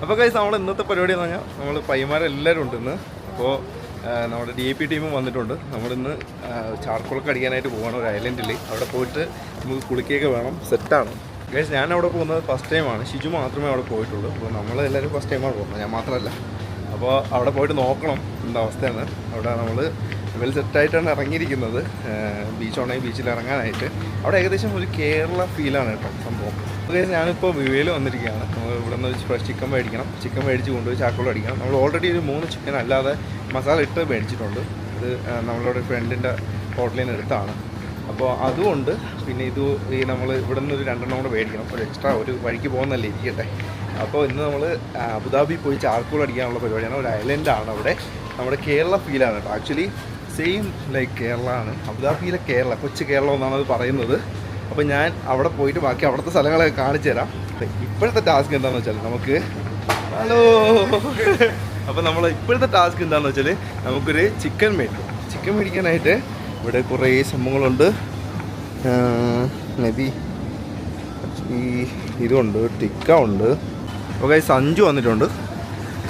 അപ്പോൾ ഗൈസ് നമ്മൾ ഇന്നത്തെ പരിപാടി എന്ന് പറഞ്ഞാൽ നമ്മൾ പയ്യന്മാരെല്ലാവരും ഉണ്ട് ഇന്ന്. അപ്പോൾ നമ്മുടെ DAP ടീമും വന്നിട്ടുണ്ട്. നമ്മളിന്ന് ചാർക്കോളൊക്കെ അടിക്കാനായിട്ട് പോകണം ഒരു ഐലൻഡിൽ. അവിടെ പോയിട്ട് നമുക്ക് കുളിക്കുകയൊക്കെ വേണം. സെറ്റാണ് ഗൈസ്. ഞാൻ അവിടെ പോകുന്നത് ഫസ്റ്റ് ടൈമാണ്. ഷിജു മാത്രമേ അവിടെ പോയിട്ടുള്ളൂ. അപ്പോൾ നമ്മളെല്ലാവരും ഫസ്റ്റ് ടൈമാണ് പോകുന്നത്, ഞാൻ മാത്രമല്ല. അപ്പോൾ അവിടെ പോയിട്ട് നോക്കണം എന്താ അവസ്ഥയാണ്. അവിടെ നമ്മൾ വെൽ സെറ്റായിട്ടാണ് ഇറങ്ങിയിരിക്കുന്നത്. ബീച്ച് ഉണ്ടെങ്കിൽ ബീച്ചിൽ ഇറങ്ങാനായിട്ട്. അവിടെ ഏകദേശം ഒരു കേരള ഫീലാണ് കേട്ടോ സംഭവം. അതായത് ഞാനിപ്പോൾ വിവയിൽ വന്നിരിക്കുകയാണ്. നമ്മൾ ഇവിടെ നിന്ന് ഫ്രഷ് ചിക്കൻ മേടിക്കണം. ചിക്കൻ മേടിച്ച് കൊണ്ടുപോയി ചാക്കോളം അടിക്കണം. നമ്മൾ ഓൾറെഡി ഒരു 3 ചിക്കൻ അല്ലാതെ മസാല ഇട്ട് മേടിച്ചിട്ടുണ്ട്. ഇത് നമ്മളുടെ ഫ്രണ്ടിൻ്റെ ഹോട്ടലിൽ നിന്ന് എടുത്താണ്. അപ്പോൾ അതുകൊണ്ട് പിന്നെ ഈ നമ്മൾ ഇവിടെ നിന്ന് ഒരു 2 കൂടെ മേടിക്കണം. ഒരു എക്സ്ട്രാ ഒരു വഴിക്ക് പോകുന്നല്ലേ ഇരിക്കട്ടെ. അപ്പോൾ ഇന്ന് നമ്മൾ അബുദാബി പോയി ചാർക്കോൾ അടിക്കാനുള്ള പരിപാടിയാണ്. ഒരു ഐലൻഡാണ് അവിടെ. നമ്മുടെ കേരള ഫീലാണ് കേട്ടോ. ആക്ച്വലി സെയിം ലൈക്ക് കേരള ആണ്. അബുദാബിയിലെ കേരള, കൊച്ചു കേരളം എന്നാണ് അത് പറയുന്നത്. അപ്പോൾ ഞാൻ അവിടെ പോയിട്ട് ബാക്കി അവിടുത്തെ സ്ഥലങ്ങളൊക്കെ കാണിച്ചു തരാം. ഇപ്പോഴത്തെ ടാസ്ക് എന്താണെന്ന് വെച്ചാൽ നമുക്ക് അപ്പോൾ നമ്മൾ ഇപ്പോഴത്തെ ടാസ്ക് എന്താണെന്ന് വെച്ചാൽ നമുക്കൊരു ചിക്കൻ മേടിക്കും. ചിക്കൻ മേടിക്കാനായിട്ട് ഇവിടെ കുറേ സംഭവങ്ങളുണ്ട്. മേബി ഈ ഇതുണ്ട്, ടിക്ക ഉണ്ട്. അപ്പോൾ സഞ്ജു വന്നിട്ടുണ്ട്.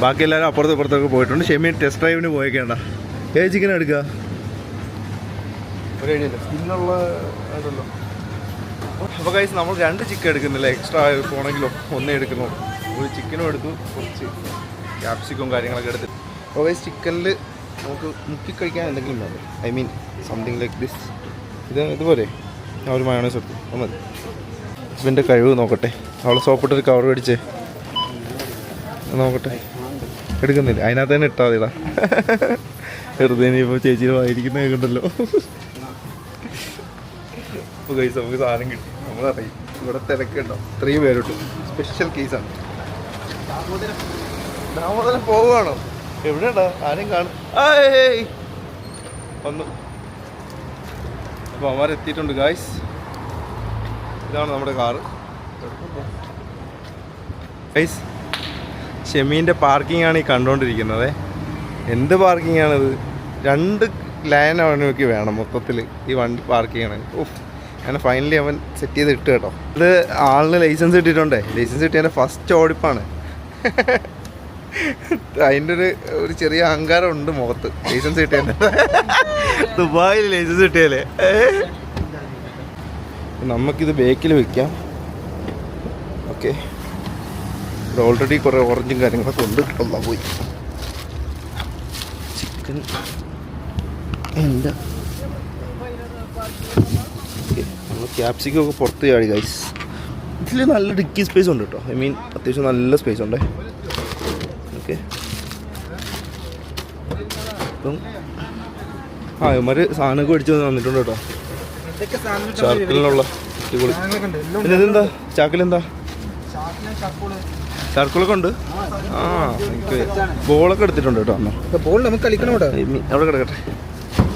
ബാക്കി എല്ലാവരും അപ്പുറത്തും ഇപ്പുറത്തൊക്കെ പോയിട്ടുണ്ട്. ഷെമി ടെസ്റ്റ് ഡ്രൈവിന് പോയേക്കേണ്ട. ഏത് ചിക്കൻ എടുക്കുക? ഒരു ഐഡിയ ഇല്ല, സ്കിന്നുള്ള അതല്ലോ. അപ്പോൾ ഗൈസ് നമ്മൾ 2 ചിക്കൻ എടുക്കുന്നില്ല. എക്സ്ട്രാ പോകണമെങ്കിലോ ഒന്നേ എടുക്കുന്നു. ഒരു ചിക്കനും എടുത്തു, കുറച്ച് ക്യാപ്സിക്കും കാര്യങ്ങളൊക്കെ എടുത്ത്. അപ്പോൾ ഗൈസ് ചിക്കനിൽ നമുക്ക് മുക്കി കഴിക്കാൻ എന്തെങ്കിലും വേണം. I mean something like this. ഇതുപോലെ ഞാൻ ഒരു മയോണൈസ് എടുത്തു. മതി. ഹസ്ബൻഡിൻ്റെ കഴിവ് നോക്കട്ടെ. അവളെ സോപ്പിട്ടൊരു കവർ മേടിച്ചേ നോക്കട്ടെ. എടുക്കുന്നില്ല, അതിനകത്ത് തന്നെ ഇട്ടാൽ മതിടാ. വെറുതെ ഇപ്പോൾ ചേച്ചിയിൽ വായിരിക്കുന്ന കേൾക്കണ്ടല്ലോ. അപ്പോൾ ഗൈസ് നമുക്ക് സാധനം കിട്ടി. നമ്മളറിയും ഇവിടെ തിരക്കുണ്ടോ. 3 പേരുണ്ട്. സ്പെഷ്യൽ കേസാണ്. ദാമോദരം പോവുകയാണോ? എവിടെയാടാ? ആരും കാണും. വന്നു. അപ്പോൾ അവന്മാരെത്തിയിട്ടുണ്ട് ഗൈസ്. ഇതാണ് നമ്മുടെ കാറ് ഗൈസ്. ഷെമീൻ്റെ പാർക്കിംഗ് ആണ് ഈ കണ്ടുകൊണ്ടിരിക്കുന്നത്. എന്ത് പാർക്കിംഗ് ആണിത്? 2 ലൈൻ അവനൊക്കെ വേണം മൊത്തത്തിൽ ഈ വണ്ടി പാർക്ക് ചെയ്യണം. അങ്ങനെ ഫൈനലി അവൻ സെറ്റ് ചെയ്ത് ഇട്ട് കേട്ടോ. ഇത് ആളിന് ലൈസൻസ് കിട്ടിയിട്ടുണ്ടേ. ലൈസൻസ് കിട്ടിയതിൻ്റെ ഫസ്റ്റ് ഓടിപ്പാണ്. അതിൻ്റെ ഒരു ചെറിയ അഹങ്കാരം ഉണ്ട് മുഖത്ത്. ലൈസൻസ് കിട്ടിയതിൻ്റെ ദുബായിൽ ലൈസൻസ് കിട്ടിയാലേ. നമുക്കിത് ബേക്കിൽ വെക്കാം. ഓക്കെ, ഇവിടെ ഓൾറെഡി കുറേ ഓറഞ്ചും കാര്യങ്ങളൊക്കെ ഉണ്ട്. ഒന്നാ പോയി ചിക്കൻ എന്താ നമ്മൾ ക്യാപ്സിക്കൊക്കെ പുറത്ത് ചാടി ഗൈസ്. ഇതിൽ നല്ല ഡിക്കി സ്പേസ് ഉണ്ട് കേട്ടോ. ഐ മീൻ അത്യാവശ്യം നല്ല സ്പേസ് ഉണ്ട്. ഓക്കെ, അപ്പം ഇവന്മാർ സാധനമൊക്കെ മേടിച്ച് വന്നിട്ടുണ്ട് കേട്ടോ. ചാർക്കലിനുള്ള അടിപൊളി. പിന്നെ ഇതെന്താ ചാക്കിലെന്താ? ചാർക്കോളൊക്കെ ഉണ്ട്. എനിക്ക് ബോളൊക്കെ എടുത്തിട്ടുണ്ട് കേട്ടോ. ബോൾ നമുക്ക് കളിക്കണം. അവിടെ കിടക്കട്ടെ,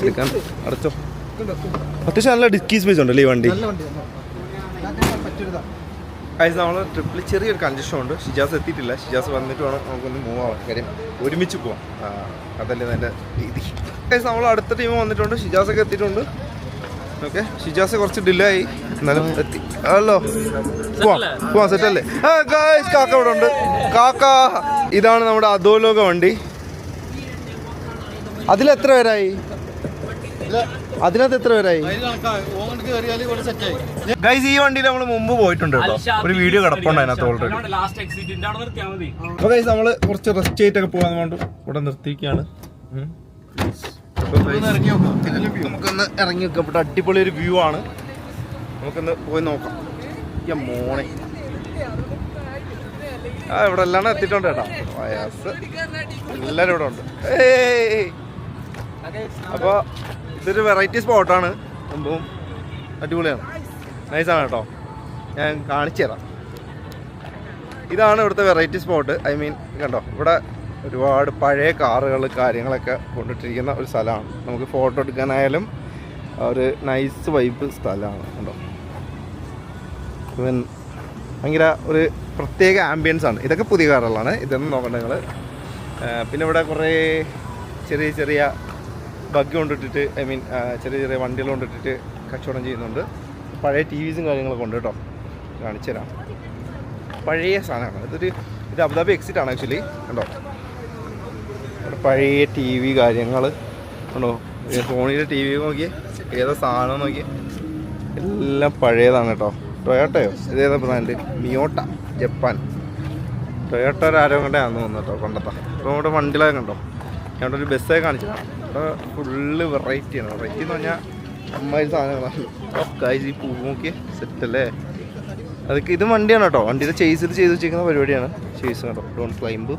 കളിക്കാൻ അടച്ചോ. അത്യാവശ്യം നല്ല ഡിക്കി സ്പേസ് ഉണ്ടല്ലേ ഈ വണ്ടി. നമ്മൾ ട്രിപ്പിൽ ചെറിയൊരു കൺജഷൻ ഉണ്ട്. ഷിജാസ് എത്തിയിട്ടില്ല. ഷിജാസ് വന്നിട്ട് വേണം നമുക്കൊന്ന് മൂവ് ആവാൻ. കാര്യം ഒരുമിച്ച് പോവാം, അതല്ലേ എൻ്റെ രീതി. നമ്മൾ അടുത്ത ടീം വന്നിട്ടുണ്ട്. ഷിജാസൊക്കെ എത്തിയിട്ടുണ്ട്. ഓക്കെ, ഷിജാസ് കുറച്ച് ഡിലേ ആയി, എന്നാലും എത്തി. ഹലോ, പോവാം സെറ്റല്ലേ? കാക്ക ഇവിടെ ഉണ്ട്. കാക്ക ഇതാണ് നമ്മുടെ അധോലോക വണ്ടി. അതിലെത്ര പേരായി? അതിനകത്ത് എത്ര പേരായി ഗൈസ്? ഈ വണ്ടിയിൽ നമ്മൾ മുമ്പ് പോയിട്ടുണ്ട് കേട്ടോ. ഒരു വീഡിയോ കിടപ്പുണ്ട് അതിനകത്ത് ഓൾറെഡി. അപ്പോൾ ഗൈസ് നമ്മൾ കുറച്ച് റെസ്റ്റ് ചെയ്തിട്ടൊക്കെ പോകാൻ കൊണ്ട് ഇവിടെ നിർത്തിയിരിക്കുകയാണ്. നമുക്കൊന്ന് ഇറങ്ങി വെക്കാം. ഇവിടെ അടിപൊളി ഒരു വ്യൂ ആണ്. നമുക്കൊന്ന് പോയി നോക്കാം. മോനെ ഇവിടെ എല്ലാം എത്തിയിട്ടുണ്ട് കേട്ടോ. വയസ്സ് എല്ലാവരും ഇവിടെ ഉണ്ട്. അപ്പോൾ ഇതൊരു വെറൈറ്റി സ്പോട്ടാണ്. സംഭവം അടിപൊളിയാണ്, നൈസാണ് കേട്ടോ. ഞാൻ കാണിച്ചു തരാം. ഇതാണ് ഇവിടുത്തെ വെറൈറ്റി സ്പോട്ട്. ഐ മീൻ കണ്ടോ, ഇവിടെ ഒരുപാട് പഴയ കാറുകൾ കാര്യങ്ങളൊക്കെ കൊണ്ടിട്ടിരിക്കുന്ന ഒരു സ്ഥലമാണ്. നമുക്ക് ഫോട്ടോ എടുക്കാനായാലും ഒരു നൈസ് വൈബ് സ്ഥലമാണ് കണ്ടോ. ഭയങ്കര ഒരു പ്രത്യേക ആംബിയൻസ് ആണ്. ഇതൊക്കെ പുതിയ കാറുകളാണ്, ഇതൊന്നും നോക്കണ്ട നിങ്ങൾ. പിന്നെ ഇവിടെ കുറേ ചെറിയ ചെറിയ ബഗ് കൊണ്ടിട്ടിട്ട്, ഐ മീൻ ചെറിയ ചെറിയ വണ്ടികൾ കൊണ്ടിട്ടിട്ട് കച്ചവടം ചെയ്യുന്നുണ്ട്. പഴയ TVസും കാര്യങ്ങളൊക്കെ ഉണ്ട് കേട്ടോ. കാണിച്ചു തരാം. പഴയ സാധനമാണ്. ഇതൊരു ഇത് അബുദാബി എക്സിറ്റ് ആണ് ആക്ച്വലി. കണ്ടോ ഇവിടെ പഴയ ടി വി കാര്യങ്ങൾ കണ്ടോ. സോണിയുടെ ടി വി നോക്കിയേ, ഏതാ സാധനം നോക്കിയേ, എല്ലാം പഴയതാണ് കേട്ടോ. ടൊയോട്ടയോ ഇതേതാ ബ്രാൻഡ്? മിയോട്ട, ജപ്പാൻ. ടൊയോട്ട ആരോ കൊണ്ടാന്ന് തോന്നുന്നു കേട്ടോ കൊണ്ടത്താ. അപ്പോൾ ഇവിടെ വണ്ടികളൊക്കെ കണ്ടോ. ഞാൻ ഇവിടെ ഒരു ബസ്സൊക്കെ കാണിച്ചതാണ്. ഇവിടെ ഫുള്ള് വെറൈറ്റിയാണ്. വെറൈറ്റി എന്ന് പറഞ്ഞാൽ അമ്മായി സാധനങ്ങളാണ്. ഒക്കെ ഈ പൂ നോക്കിയേ, സെറ്റല്ലേ. അതൊക്കെ ഇത് വണ്ടിയാണ് കേട്ടോ. വണ്ടിയുടെ ചേസിൽ ചെയ്ത് വെച്ചിരിക്കുന്ന പരിപാടിയാണ്. ചേസ് കേട്ടോ, ഡോൺ ക്ലൈംബ്.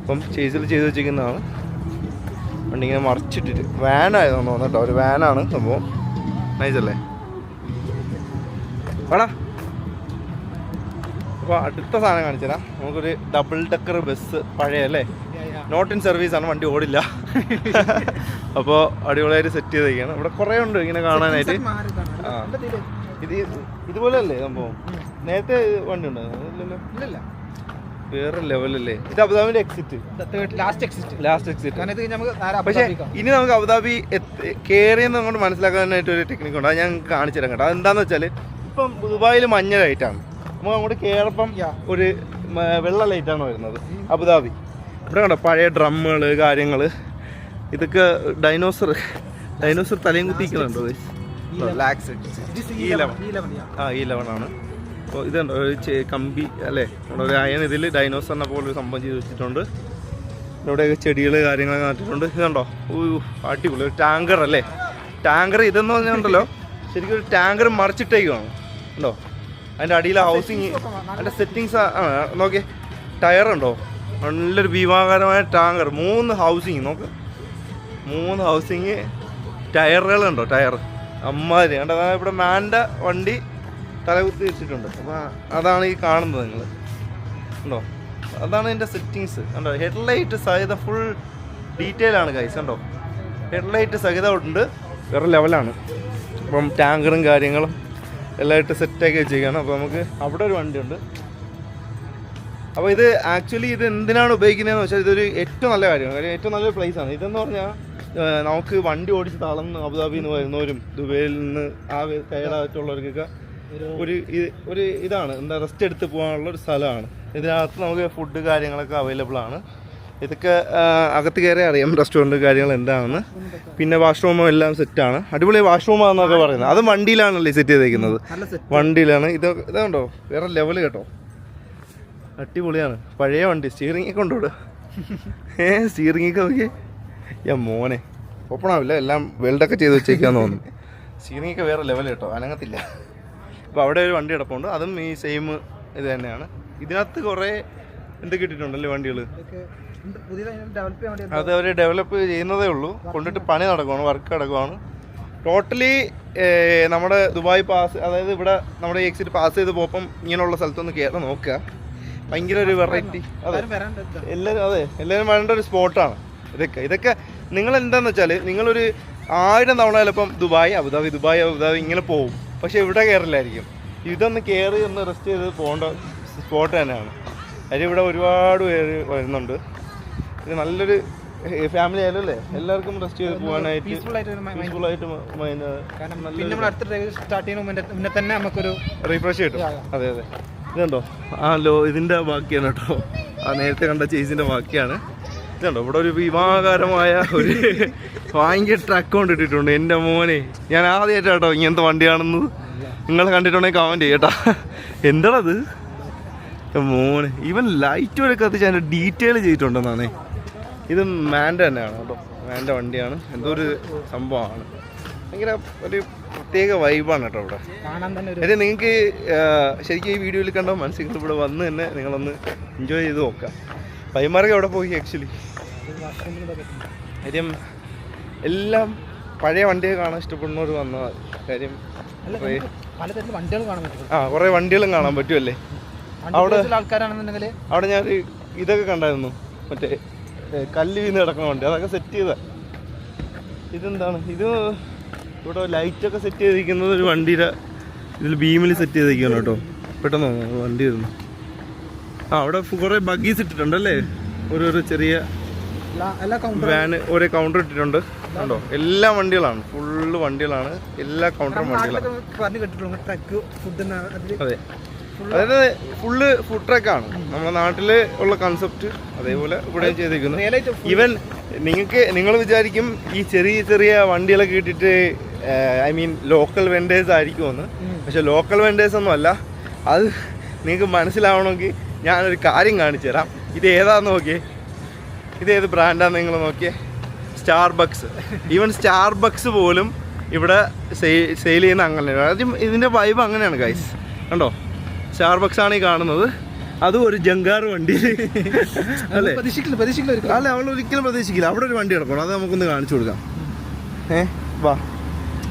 അപ്പം ചേസിൽ ചെയ്ത് വെച്ചിരിക്കുന്നതാണ്. വണ്ടി ഇങ്ങനെ മറിച്ചിട്ടിട്ട് വാനായതെന്ന് തോന്നുന്നു കേട്ടോ. ഒരു വാനാണ് സംഭവം. നൈസല്ലേ വേടാ. അപ്പോൾ അടുത്ത സാധനം കാണിച്ചു തരാം. നമുക്കൊരു ഡബിൾ ഡെക്കർ ബസ്, പഴയ അല്ലേ, നോട്ട് ഇൻ സർവീസാണ്, വണ്ടി ഓടില്ല. അപ്പോൾ അടിപൊളിയായിട്ട് സെറ്റ് ചെയ്തേക്കാണ്. ഇവിടെ കുറേ ഉണ്ട് ഇങ്ങനെ കാണാനായിട്ട്. ആ ഇതുപോലെ അല്ലേ സംഭവം? നേരത്തെ വണ്ടി ഉണ്ടായിരുന്നു? ഇല്ലല്ലോ, വേറെ ലെവലല്ലേ. ഇത് അബുദാബിന്റെ എക്സിറ്റ്, ലാസ്റ്റ് എക്സിറ്റ്. പക്ഷേ ഇനി നമുക്ക് അബുദാബി കയറിയെന്ന് അങ്ങോട്ട് മനസ്സിലാക്കാനായിട്ട് ഒരു ടെക്നിക്ക് ഉണ്ട്. അത് ഞാൻ കാണിച്ചു തരാം കേട്ടോ. അതെന്താന്ന് വെച്ചാൽ ഇപ്പം ദുബായിൽ മഞ്ഞ ലൈറ്റാണ്, നമുക്ക് അങ്ങോട്ട് കയറപ്പം ഒരു വെള്ള ലൈറ്റാണ് വരുന്നത് അബുദാബി. ഇവിടെ കണ്ടോ പഴയ ഡ്രമ്മുകൾ കാര്യങ്ങൾ. ഇതൊക്കെ ഡൈനോസർ തലയും കുത്തിക്കുന്നുണ്ടോ? E11 ആണ്. അപ്പോൾ ഇതുണ്ടോ ഒരു കമ്പി അല്ലേ, ഒരു അയൺ. ഇതിൽ ഡൈനോസറിനെ പോലെ ഒരു സംഭവം ചെയ്ത് വെച്ചിട്ടുണ്ട്. ഇവിടെയൊക്കെ ചെടികൾ കാര്യങ്ങളൊക്കെ നട്ടിട്ടുണ്ട്. ഇതുണ്ടോ അടിപൊളി ഒരു ടാങ്കർ അല്ലേ. ടാങ്കർ ഇതെന്ന് പറഞ്ഞിട്ടുണ്ടല്ലോ ശരിക്കും ഒരു ടാങ്കർ മറിച്ചിട്ടേക്കുവാണ് ഉണ്ടോ. അതിൻ്റെ അടിയിലെ ഹൗസിങ്, അതിൻ്റെ സെറ്റിങ്സ് നോക്കിയേ. ടയറുണ്ടോ, നല്ലൊരു ഭീമാകാരമായ ടാങ്കർ. 3 ഹൗസിങ് നോക്ക്, 3 ഹൗസിങ്. ടയറുകളുണ്ടോ, ടയർ അമ്മാതിരി കണ്ടോ. ഇവിടെ മാൻ്റെ വണ്ടി തലകുത്തി വെച്ചിട്ടുണ്ട്. അപ്പോൾ അതാണ് ഈ കാണുന്നത് നിങ്ങൾ ഉണ്ടോ. അതാണ് ഇതിൻ്റെ സെറ്റിങ്സ് കണ്ടോ. ഹെഡ്ലൈറ്റ് സഹിതം ഫുൾ ഡീറ്റെയിൽ ആണ് ഗൈസ് കണ്ടോ. ഹെഡ്ലൈറ്റ് സഹിതം ഉണ്ട്, വേറെ ലെവലാണ്. അപ്പം ടാങ്കറും കാര്യങ്ങളും എല്ലാം ഇട്ട് സെറ്റാക്കി വെച്ചിരിക്കുകയാണ്. അപ്പോൾ നമുക്ക് അവിടെ ഒരു വണ്ടിയുണ്ട്. അപ്പോൾ ഇത് ആക്ച്വലി ഇത് എന്തിനാണ് ഉപയോഗിക്കുന്നതെന്ന് വെച്ചാൽ ഇതൊരു ഏറ്റവും നല്ല കാര്യമാണ്. കാര്യം ഏറ്റവും നല്ലൊരു പ്ലേസാണ് ഇതെന്ന് പറഞ്ഞാൽ. നമുക്ക് വണ്ടി ഓടിച്ച് തളർന്ന് അബുദാബിയിൽ നിന്ന് വരുന്നവരും ദുബൈയിൽ നിന്ന് ആ ടയർഡായിട്ടുള്ളവർക്കൊക്കെ ഒരു ഇതാണ് എന്താ, റെസ്റ്റ് എടുത്ത് പോകാനുള്ള ഒരു സ്ഥലമാണ്. ഇതിനകത്ത് നമുക്ക് ഫുഡ് കാര്യങ്ങളൊക്കെ അവൈലബിൾ ആണ്. ഇതൊക്കെ അകത്ത് കയറി അറിയാം റെസ്റ്റോറൻറ്റ് കാര്യങ്ങൾ എന്താണെന്ന്. പിന്നെ വാഷ്റൂമും എല്ലാം സെറ്റാണ്. അടിപൊളി വാഷ്റൂമാണെന്നൊക്കെ പറയുന്നത്. അത് വണ്ടിയിലാണല്ലേ സെറ്റ് ചെയ്തേക്കുന്നത്, വണ്ടിയിലാണ്. ഇതുണ്ടോ വേറെ ലെവൽ കേട്ടോ, അടിപൊളിയാണ്. പഴയ വണ്ടി. സ്റ്റിയറിങ്ങൊക്കെ കൊണ്ടുവിടുക. സ്റ്റിയറിങ്ങൊക്കെ നോക്കിയേ. മോനെ ഓപ്പൺ ആവില്ല, എല്ലാം വെൽഡൊക്കെ ചെയ്ത് വെച്ചേക്കാന്ന് തോന്നുന്നു. സ്റ്റിയറിങ്ങൊക്കെ വേറെ ലെവൽ കേട്ടോ, അനങ്ങത്തില്ല. അപ്പോൾ അവിടെ ഒരു വണ്ടി കിടപ്പുണ്ട്, അതും ഈ സെയിം ഇത് തന്നെയാണ്. ഇതിനകത്ത് കുറേ എന്തൊക്കെ ഇട്ടിട്ടുണ്ടല്ലേ വണ്ടികൾ. അത് അവർ ഡെവലപ്പ് ചെയ്യുന്നതേ ഉള്ളൂ. കൊണ്ടിട്ട് പണി നടക്കുവാണ്, വർക്ക് നടക്കുവാണ്. ടോട്ടലി നമ്മുടെ ദുബായ് പാസ്, അതായത് ഇവിടെ നമ്മുടെ എക്സിറ്റ് പാസ് ചെയ്ത് പോകുമ്പം ഇങ്ങനെയുള്ള സ്ഥലത്തൊന്ന് കയറി നോക്കുക. ഭയങ്കര ഒരു വെറൈറ്റി. എല്ലാവരും വരേണ്ട ഒരു സ്പോട്ടാണ് ഇതൊക്കെ. നിങ്ങൾ എന്താണെന്ന് വെച്ചാൽ നിങ്ങളൊരു 1000 തവണ ചിലപ്പം ദുബായ് അബുദാബി ഇങ്ങനെ പോകും, പക്ഷേ ഇവിടെ കയറില്ലായിരിക്കും. ഇതൊന്ന് കയറി ഒന്ന് റെസ്റ്റ് ചെയ്ത് പോകേണ്ട സ്പോട്ട് തന്നെയാണ്. അതിന് ഇവിടെ ഒരുപാട് പേര് വരുന്നുണ്ട്. ഇത് നല്ലൊരു ഫാമിലി ആയാലും അല്ലേ, എല്ലാവർക്കും റെസ്റ്റ് ചെയ്ത് പോകാനായിട്ട് പീസ്ഫുള്ളായിട്ട് നമുക്കൊരു റീഫ്രഷ് കിട്ടും. അതെ ഇതുണ്ടോ ഇതിൻ്റെ ബാക്കിയാണ് കേട്ടോ. ആ നേരത്തെ കണ്ട ചേസിൻ്റെ ബാക്കിയാണ്. ഇതുണ്ടോ ഇവിടെ ഒരു ഭീമാകാരമായ ഒരു ഭയങ്കര ട്രക്ക് കൊണ്ടിട്ടിട്ടുണ്ട്. എൻ്റെ മോനെ, ഞാൻ ആദ്യമായിട്ടാട്ടോ ഇങ്ങനത്തെ വണ്ടി കാണുന്നത്. നിങ്ങൾ കണ്ടിട്ടുണ്ടെങ്കിൽ കമൻറ്റ് ചെയ്യട്ടാ. എന്താണത് മോനെ. ഈവൻ ലൈറ്റ് വരെ കത്തിച്ച് അതിൻ്റെ ഡീറ്റെയിൽ ചെയ്തിട്ടുണ്ടെന്നാണേ. ഇത് മാൻ്റെ തന്നെയാണ് കേട്ടോ, മാൻ്റെ വണ്ടിയാണ്. എന്തോ ഒരു സംഭവമാണ്. ഭയങ്കര ഒരു പ്രത്യേക വൈബാണ് കേട്ടോ ഇവിടെ. അതായത് നിങ്ങൾക്ക് ശരിക്കും ഈ വീഡിയോയിൽ കണ്ടോ മനസ്സിൽ ഇവിടെ വന്ന് തന്നെ നിങ്ങളൊന്ന് എൻജോയ് ചെയ്ത് നോക്കുക. പൈമാർക്ക് എവിടെ പോയി ആക്ച്വലി. കാര്യം എല്ലാം പഴയ വണ്ടിയൊക്കെ കാണാൻ ഇഷ്ടപ്പെടുന്നവർ വന്നതാണ്. കാര്യം കുറേ വണ്ടികളും കാണാൻ പറ്റുമല്ലേ. അവിടെ ഞാൻ ഇതൊക്കെ കണ്ടായിരുന്നു, മറ്റേ കല്ല് വീണ് കിടക്കുന്ന വണ്ടി. അതൊക്കെ സെറ്റ് ചെയ്താൽ ഇതെന്താണ് ഇത്, ഇവിടെ ലൈറ്റൊക്കെ സെറ്റ് ചെയ്തിരിക്കുന്നത് ഒരു വണ്ടിയുടെ ഇതിൽ ബീമിൽ സെറ്റ് ചെയ്തിരിക്കുകയാണ് കേട്ടോ. പെട്ടെന്ന് വണ്ടി വരുന്നു. അവിടെ കുറേ ബഗ്ഗീസ് ഇട്ടിട്ടുണ്ടല്ലേ, ഓരോരോ ചെറിയ വാന് ഓരോ കൗണ്ടർ ഇട്ടിട്ടുണ്ട് കണ്ടോ. എല്ലാ വണ്ടികളാണ്, ഫുള്ള് വണ്ടികളാണ്, എല്ലാ കൗണ്ടറും വണ്ടികളാണ്. അതെ അതായത് ഫുള്ള് ഫുഡ് ട്രക്കാണ് നമ്മുടെ നാട്ടിൽ ഉള്ള കൺസെപ്റ്റ് അതേപോലെ ഇവിടെ ചെയ്തിരിക്കുന്നു. ഈവൻ നിങ്ങൾ വിചാരിക്കും ഈ ചെറിയ ചെറിയ വണ്ടികളൊക്കെ ഇട്ടിട്ട് ഐ മീൻ ലോക്കൽ വെൻഡേഴ്സ് ആയിരിക്കുമെന്ന്. പക്ഷെ ലോക്കൽ വെൻഡേഴ്സ് ഒന്നും അല്ല. അത് നിങ്ങൾക്ക് മനസ്സിലാവണമെങ്കിൽ ഞാനൊരു കാര്യം കാണിച്ചു തരാം. ഇത് ഏതാന്ന് നോക്കിയേ, ഇതേത് ബ്രാൻഡാന്ന് നിങ്ങൾ നോക്കിയേ, സ്റ്റാർബക്സ്. ഈവൻ സ്റ്റാർബക്സ് പോലും ഇവിടെ സെയിൽ ചെയ്യുന്ന അങ്ങനെയാണ്. ആദ്യം ഇതിൻ്റെ വൈബ് അങ്ങനെയാണ് ഗൈസ്. കണ്ടോ, സ്റ്റാർബക്സ് ആണ് ഈ കാണുന്നത്. അതും ഒരു ജങ്കാർ വണ്ടി അല്ലേ? അല്ല, അവൾ ഒരിക്കലും പ്രതീക്ഷിക്കില്ല. അവിടെ ഒരു വണ്ടി കിടക്കണം, അത് നമുക്കൊന്ന് കാണിച്ചു കൊടുക്കാം. വാ,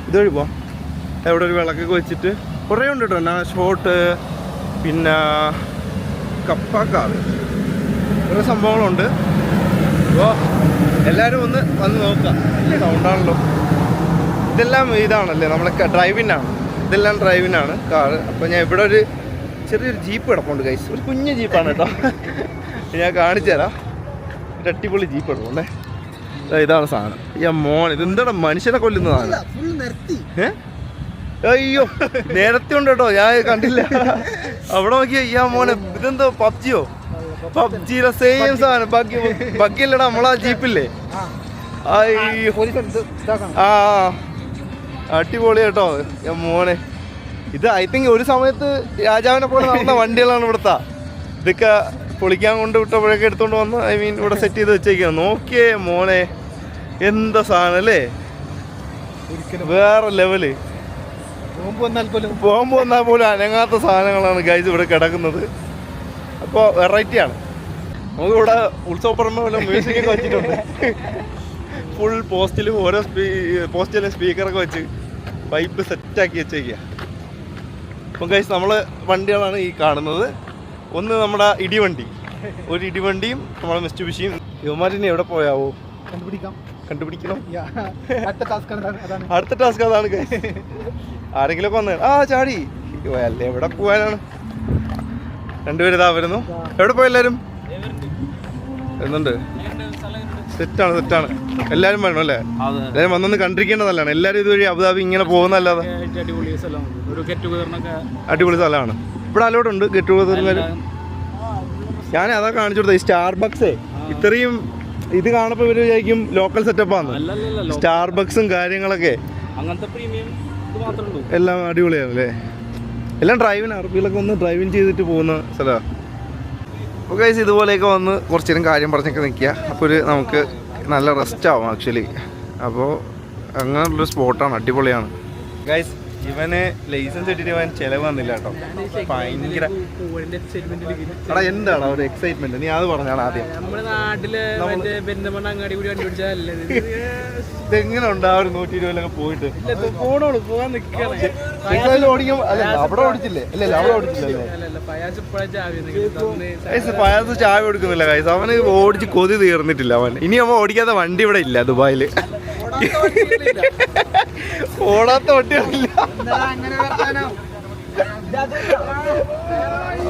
ഇതുവഴി പോവാം. എവിടെ ഒരു വിളക്കൊക്കെ വെച്ചിട്ട് കുറേ ഉണ്ട് കേട്ടോ. ഷോട്ട്, പിന്നെ കപ്പാക്കാവ്, കുറേ സംഭവങ്ങളുണ്ട്. അപ്പോൾ എല്ലാവരും വന്ന് നോക്കാം. സൗണ്ടാണല്ലോ. ഇതെല്ലാം ഇതാണല്ലേ നമ്മളെ ഡ്രൈവിനാണ്. ഇതെല്ലാം ഡ്രൈവിനാണ് കാറ്. അപ്പോൾ ഞാൻ ഇവിടെ ഒരു ചെറിയൊരു ജീപ്പ് കിടപ്പുണ്ട് ഗൈസ്. ഒരു കുഞ്ഞ് ജീപ്പാണ് കേട്ടോ. ഞാൻ കാണിച്ചു തരാം. ഒരു അടിപൊളി ജീപ്പ് കിടപ്പുണ്ടേ. ഇതാണ് സാധനം. ഈ മോൻ ഇതെന്താണ് മനുഷ്യനെ കൊല്ലുന്നതാണ്. അയ്യോ, നേരത്തെ ഉണ്ട് കേട്ടോ, ഞാൻ കണ്ടില്ല. അവിടെ നോക്കിയ ഈ മോനെ, ഇതെന്തോ പബ്ജിയോ? പബ്ജിയിലെ സെയിം സാധനം. ബഗ്ഗില്ലടാ നമ്മളാ ജീപ്പില്ലേ? അയ്യോ, ആ അടിപൊളി കേട്ടോ മോനെ. ഇത് ഐ തിങ്ക് ഒരു സമയത്ത് രാജാവിനെ പോലെ നടന്ന വണ്ടികളാണ് ഇവിടുത്തെ. ഇതൊക്കെ പൊളിക്കാൻ കൊണ്ട് വിട്ടപ്പോഴൊക്കെ എടുത്തോണ്ട് വന്ന് ഐ മീൻ ഇവിടെ സെറ്റ് ചെയ്ത് വെച്ചേക്കാണ്. നോക്കിയേ മോനെ, എന്താ സാധനം അല്ലേ, വേറെ ലെവല്. ബോംബ് വന്നാൽ പോലും അനങ്ങാത്ത സാധനങ്ങളാണ് ഗൈസ് ഇവിടെ കിടക്കുന്നത്. അപ്പോൾ വെറൈറ്റിയാണ്. നമുക്കിവിടെ ഉത്സവപ്പറമ്പ് പോലെ മ്യൂസിക്കൊക്കെ വെച്ചിട്ടുണ്ട്. ഫുൾ പോസ്റ്റിലും ഓരോ പോസ്റ്റിലും സ്പീക്കറൊക്കെ വെച്ച് പൈപ്പ് സെറ്റാക്കി വെച്ചേക്കുക. അപ്പം ഗൈസ് നമ്മൾ വണ്ടികളാണ് ഈ കാണുന്നത്. ഒന്ന് നമ്മുടെ ഇടിവണ്ടി, ഒരു ഇടിവണ്ടിയും നമ്മളെ മിസ്റ്റുബിഷിയും. യുവമാരിനെ എവിടെ പോയാവോ? കണ്ടുപിടിക്കണം. അടുത്ത ടാസ്ക് അതാണ് ഗൈസ്. ആരെങ്കിലുമൊക്കെ വന്ന് ചാടി അല്ലേ, എവിടെ പോകാനാണ്? രണ്ടുപേരും ഇതാ വരുന്നു. എവിടെ പോയി എല്ലാവരും? വരുന്നുണ്ട്. സെറ്റാണ്. എല്ലാവരും വരണം അല്ലേ? എല്ലാവരും വന്നൊന്ന് കണ്ടിരിക്കേണ്ടതല്ലാണ്. എല്ലാവരും ഇതുവഴി അബുദാബി ഇങ്ങനെ പോകുന്നല്ലാതെ. അടിപൊളി സ്ഥലമാണ്. ഇവിടെ അലോട്ടുണ്ട് ഗെറ്റ് ടുഗദർ. ഞാൻ അതാ കാണിച്ചു കൊടുത്തത്. ഈ സ്റ്റാർബക്സേ ഇത്രയും ഇത് കാണുമ്പോൾ ഇവർ വിചാരിക്കും ലോക്കൽ സെറ്റപ്പാണ്. സ്റ്റാർബക്സും കാര്യങ്ങളൊക്കെ എല്ലാം അടിപൊളിയാണ് അല്ലേ? എല്ലാം ഡ്രൈവിന് അറബികളൊക്കെ വന്ന് ഡ്രൈവിങ് ചെയ്തിട്ട് പോകുന്ന സ്ഥലമാണ്. അപ്പോൾ ഗൈസ് ഇതുപോലെയൊക്കെ വന്ന് കുറച്ച് നേരം കാര്യം പറഞ്ഞൊക്കെ നിൽക്കുക. അപ്പോൾ നമുക്ക് നല്ല റെസ്റ്റ് ആവും ആക്ച്വലി. അപ്പോൾ അങ്ങനെയുള്ളൊരു സ്പോട്ടാണ്, അടിപൊളിയാണ് ഗൈസ്. ഇവന് ലൈസൻസ് കിട്ടിയിട്ട് ഇവൻ ചിലവ് വന്നില്ല കേട്ടോ. ഭയങ്കര എടാ എന്താണ് ഒരു എക്സൈറ്റ്മെന്റ്, നീ അത് പറഞ്ഞാണ് ആദ്യം. ഇതെങ്ങനെ ഉണ്ട് ആ ഒരു 120 പോയിട്ട് ഓടിക്കും? അല്ല അവിടെ ഓടിച്ചില്ലേ? അല്ലല്ല അവിടെ ഓടിച്ചില്ലല്ലേ? പയാസ് ചായ കൊടുക്കുന്നില്ല കൈസ്. അവന് ഓടിച്ച് കൊതി തീർന്നിട്ടില്ല അവൻ. ഇനി അവൻ ഓടിക്കാത്ത വണ്ടി ഇവിടെ ഇല്ല ദുബായില്. ഓടാത്ത വണ്ടികളില്ല.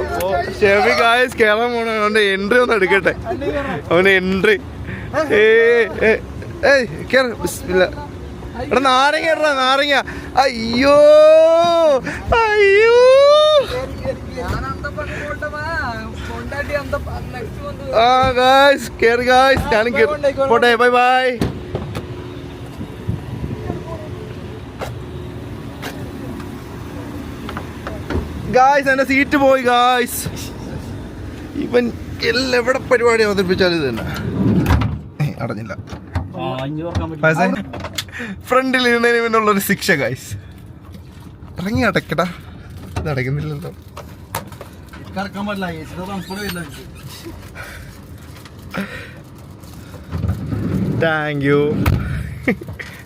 അപ്പോ ഷെഫി ഗായ്സ് കേരളം പോണ അവന്റെ എൻട്രി ഒന്ന് എടുക്കട്ടെ. അവന് എൻട്രി എടാ നാരങ്ങ ഇടടാ, നാരങ്ങ. അയ്യോ ഗായ്സ് കേറി ഗായ്സ്. ഞാനും പോട്ടെ, ബൈ ബൈ. ഗായ്സ് എന്റെ സീറ്റ് പോയി ഗായ്സ്. ഇവൻ എല്ലാം എവിടെ പരിപാടി അവതരിപ്പിച്ചാലും ഇത് തന്നെ അടഞ്ഞില്ല. ഫ്രണ്ടിൽ ഇരുന്നതിന് ഇവനുള്ളൊരു ശിക്ഷ ഗായ്സ്. ഇറങ്ങി അടക്കടാ. ഇത് അടയ്ക്കുന്നില്ലല്ലോ. Thank you.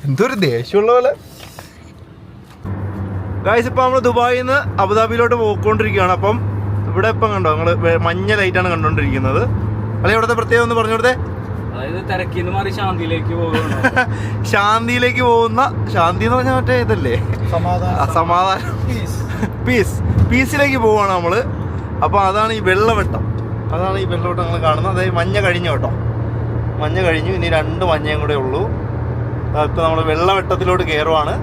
എന്തൊരു ദേഷ്യമുള്ള പോലെ ഗായ്സ്. ഇപ്പം നമ്മൾ ദുബായിൽ നിന്ന് അബുദാബിയിലോട്ട് പോയിക്കൊണ്ടിരിക്കുകയാണ്. അപ്പം ഇവിടെ ഇപ്പം കണ്ടോ നിങ്ങൾ മഞ്ഞ ലൈറ്റാണ് കണ്ടുകൊണ്ടിരിക്കുന്നത്. അല്ലെ ഇവിടുത്തെ പ്രത്യേകം ഒന്ന് പറഞ്ഞു കൊടുത്തേ. ശാന്തിയിലേക്ക് പോകുന്ന, ശാന്തി എന്ന് പറഞ്ഞാൽ മറ്റേ ഇതല്ലേ, സമാധാനം, പീസിലേക്ക് പോവാണ് നമ്മള്. അപ്പോൾ അതാണ് ഈ വെള്ളവട്ടം. നിങ്ങൾ കാണുന്നത്. അതായത് മഞ്ഞ കഴിഞ്ഞു കേട്ടോ, മഞ്ഞ കഴിഞ്ഞു. ഇനി 2 മഞ്ഞയും കൂടെ ഉള്ളൂ. ഇപ്പൊ നമ്മൾ വെള്ളവെട്ടത്തിലോട്ട് കയറുവാണ്.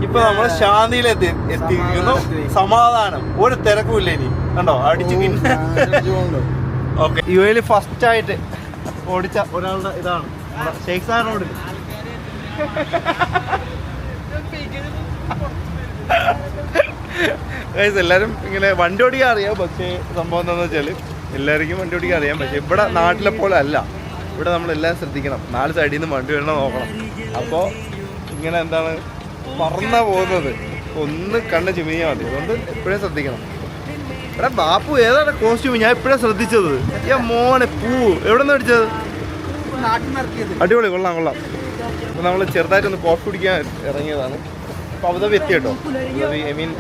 ഇപ്പൊ നമ്മൾ ശാന്തിയിൽ എത്തിയിരിക്കുന്നു. സമാധാനം, ഒരു തിരക്കുമില്ല ഇനി. കണ്ടോ അടിച്ചു. ഓക്കെ, യുഎയിൽ ഫസ്റ്റ് ആയിട്ട് ഓടിച്ച ഒരാളുടെ ഇതാണ് ഷെയ്ഖ് സാർ റോഡിൽ. എല്ലാവരും ഇങ്ങനെ വണ്ടി ഓടിക്കാൻ അറിയാം, പക്ഷേ സംഭവം എന്താണെന്ന് വെച്ചാൽ എല്ലാവർക്കും വണ്ടി ഓടിക്കാൻ അറിയാം. പക്ഷെ ഇവിടെ നാട്ടിലെ പോലെ അല്ല. ഇവിടെ നമ്മളെല്ലാം ശ്രദ്ധിക്കണം, 4 സൈഡിൽ നിന്ന് വണ്ടി വരണം നോക്കണം. അപ്പോൾ ഇങ്ങനെ എന്താണ് പറന്ന പോകുന്നത്, ഒന്ന് കണ്ണ് ചിമിഞ്ഞാൽ മതി. അതുകൊണ്ട് എപ്പോഴും ശ്രദ്ധിക്കണം. എടാ ബാപ്പു ഏതാണ് കോസ്റ്റ്യൂം? ഞാൻ എപ്പോഴാണ് ശ്രദ്ധിച്ചത്. മോനെ പൂ എവിടെ നിന്ന് അടിച്ചത്? അടിപൊളി, കൊള്ളാം കൊള്ളാം. അപ്പോൾ നമ്മൾ ചെറുതായിട്ടൊന്ന് കോഫി കുടിക്കാൻ ഇറങ്ങിയതാണ്. അപ്പോൾ അബുദാബി എത്തി കേട്ടോ. അബുദാബി ഐ മീൻ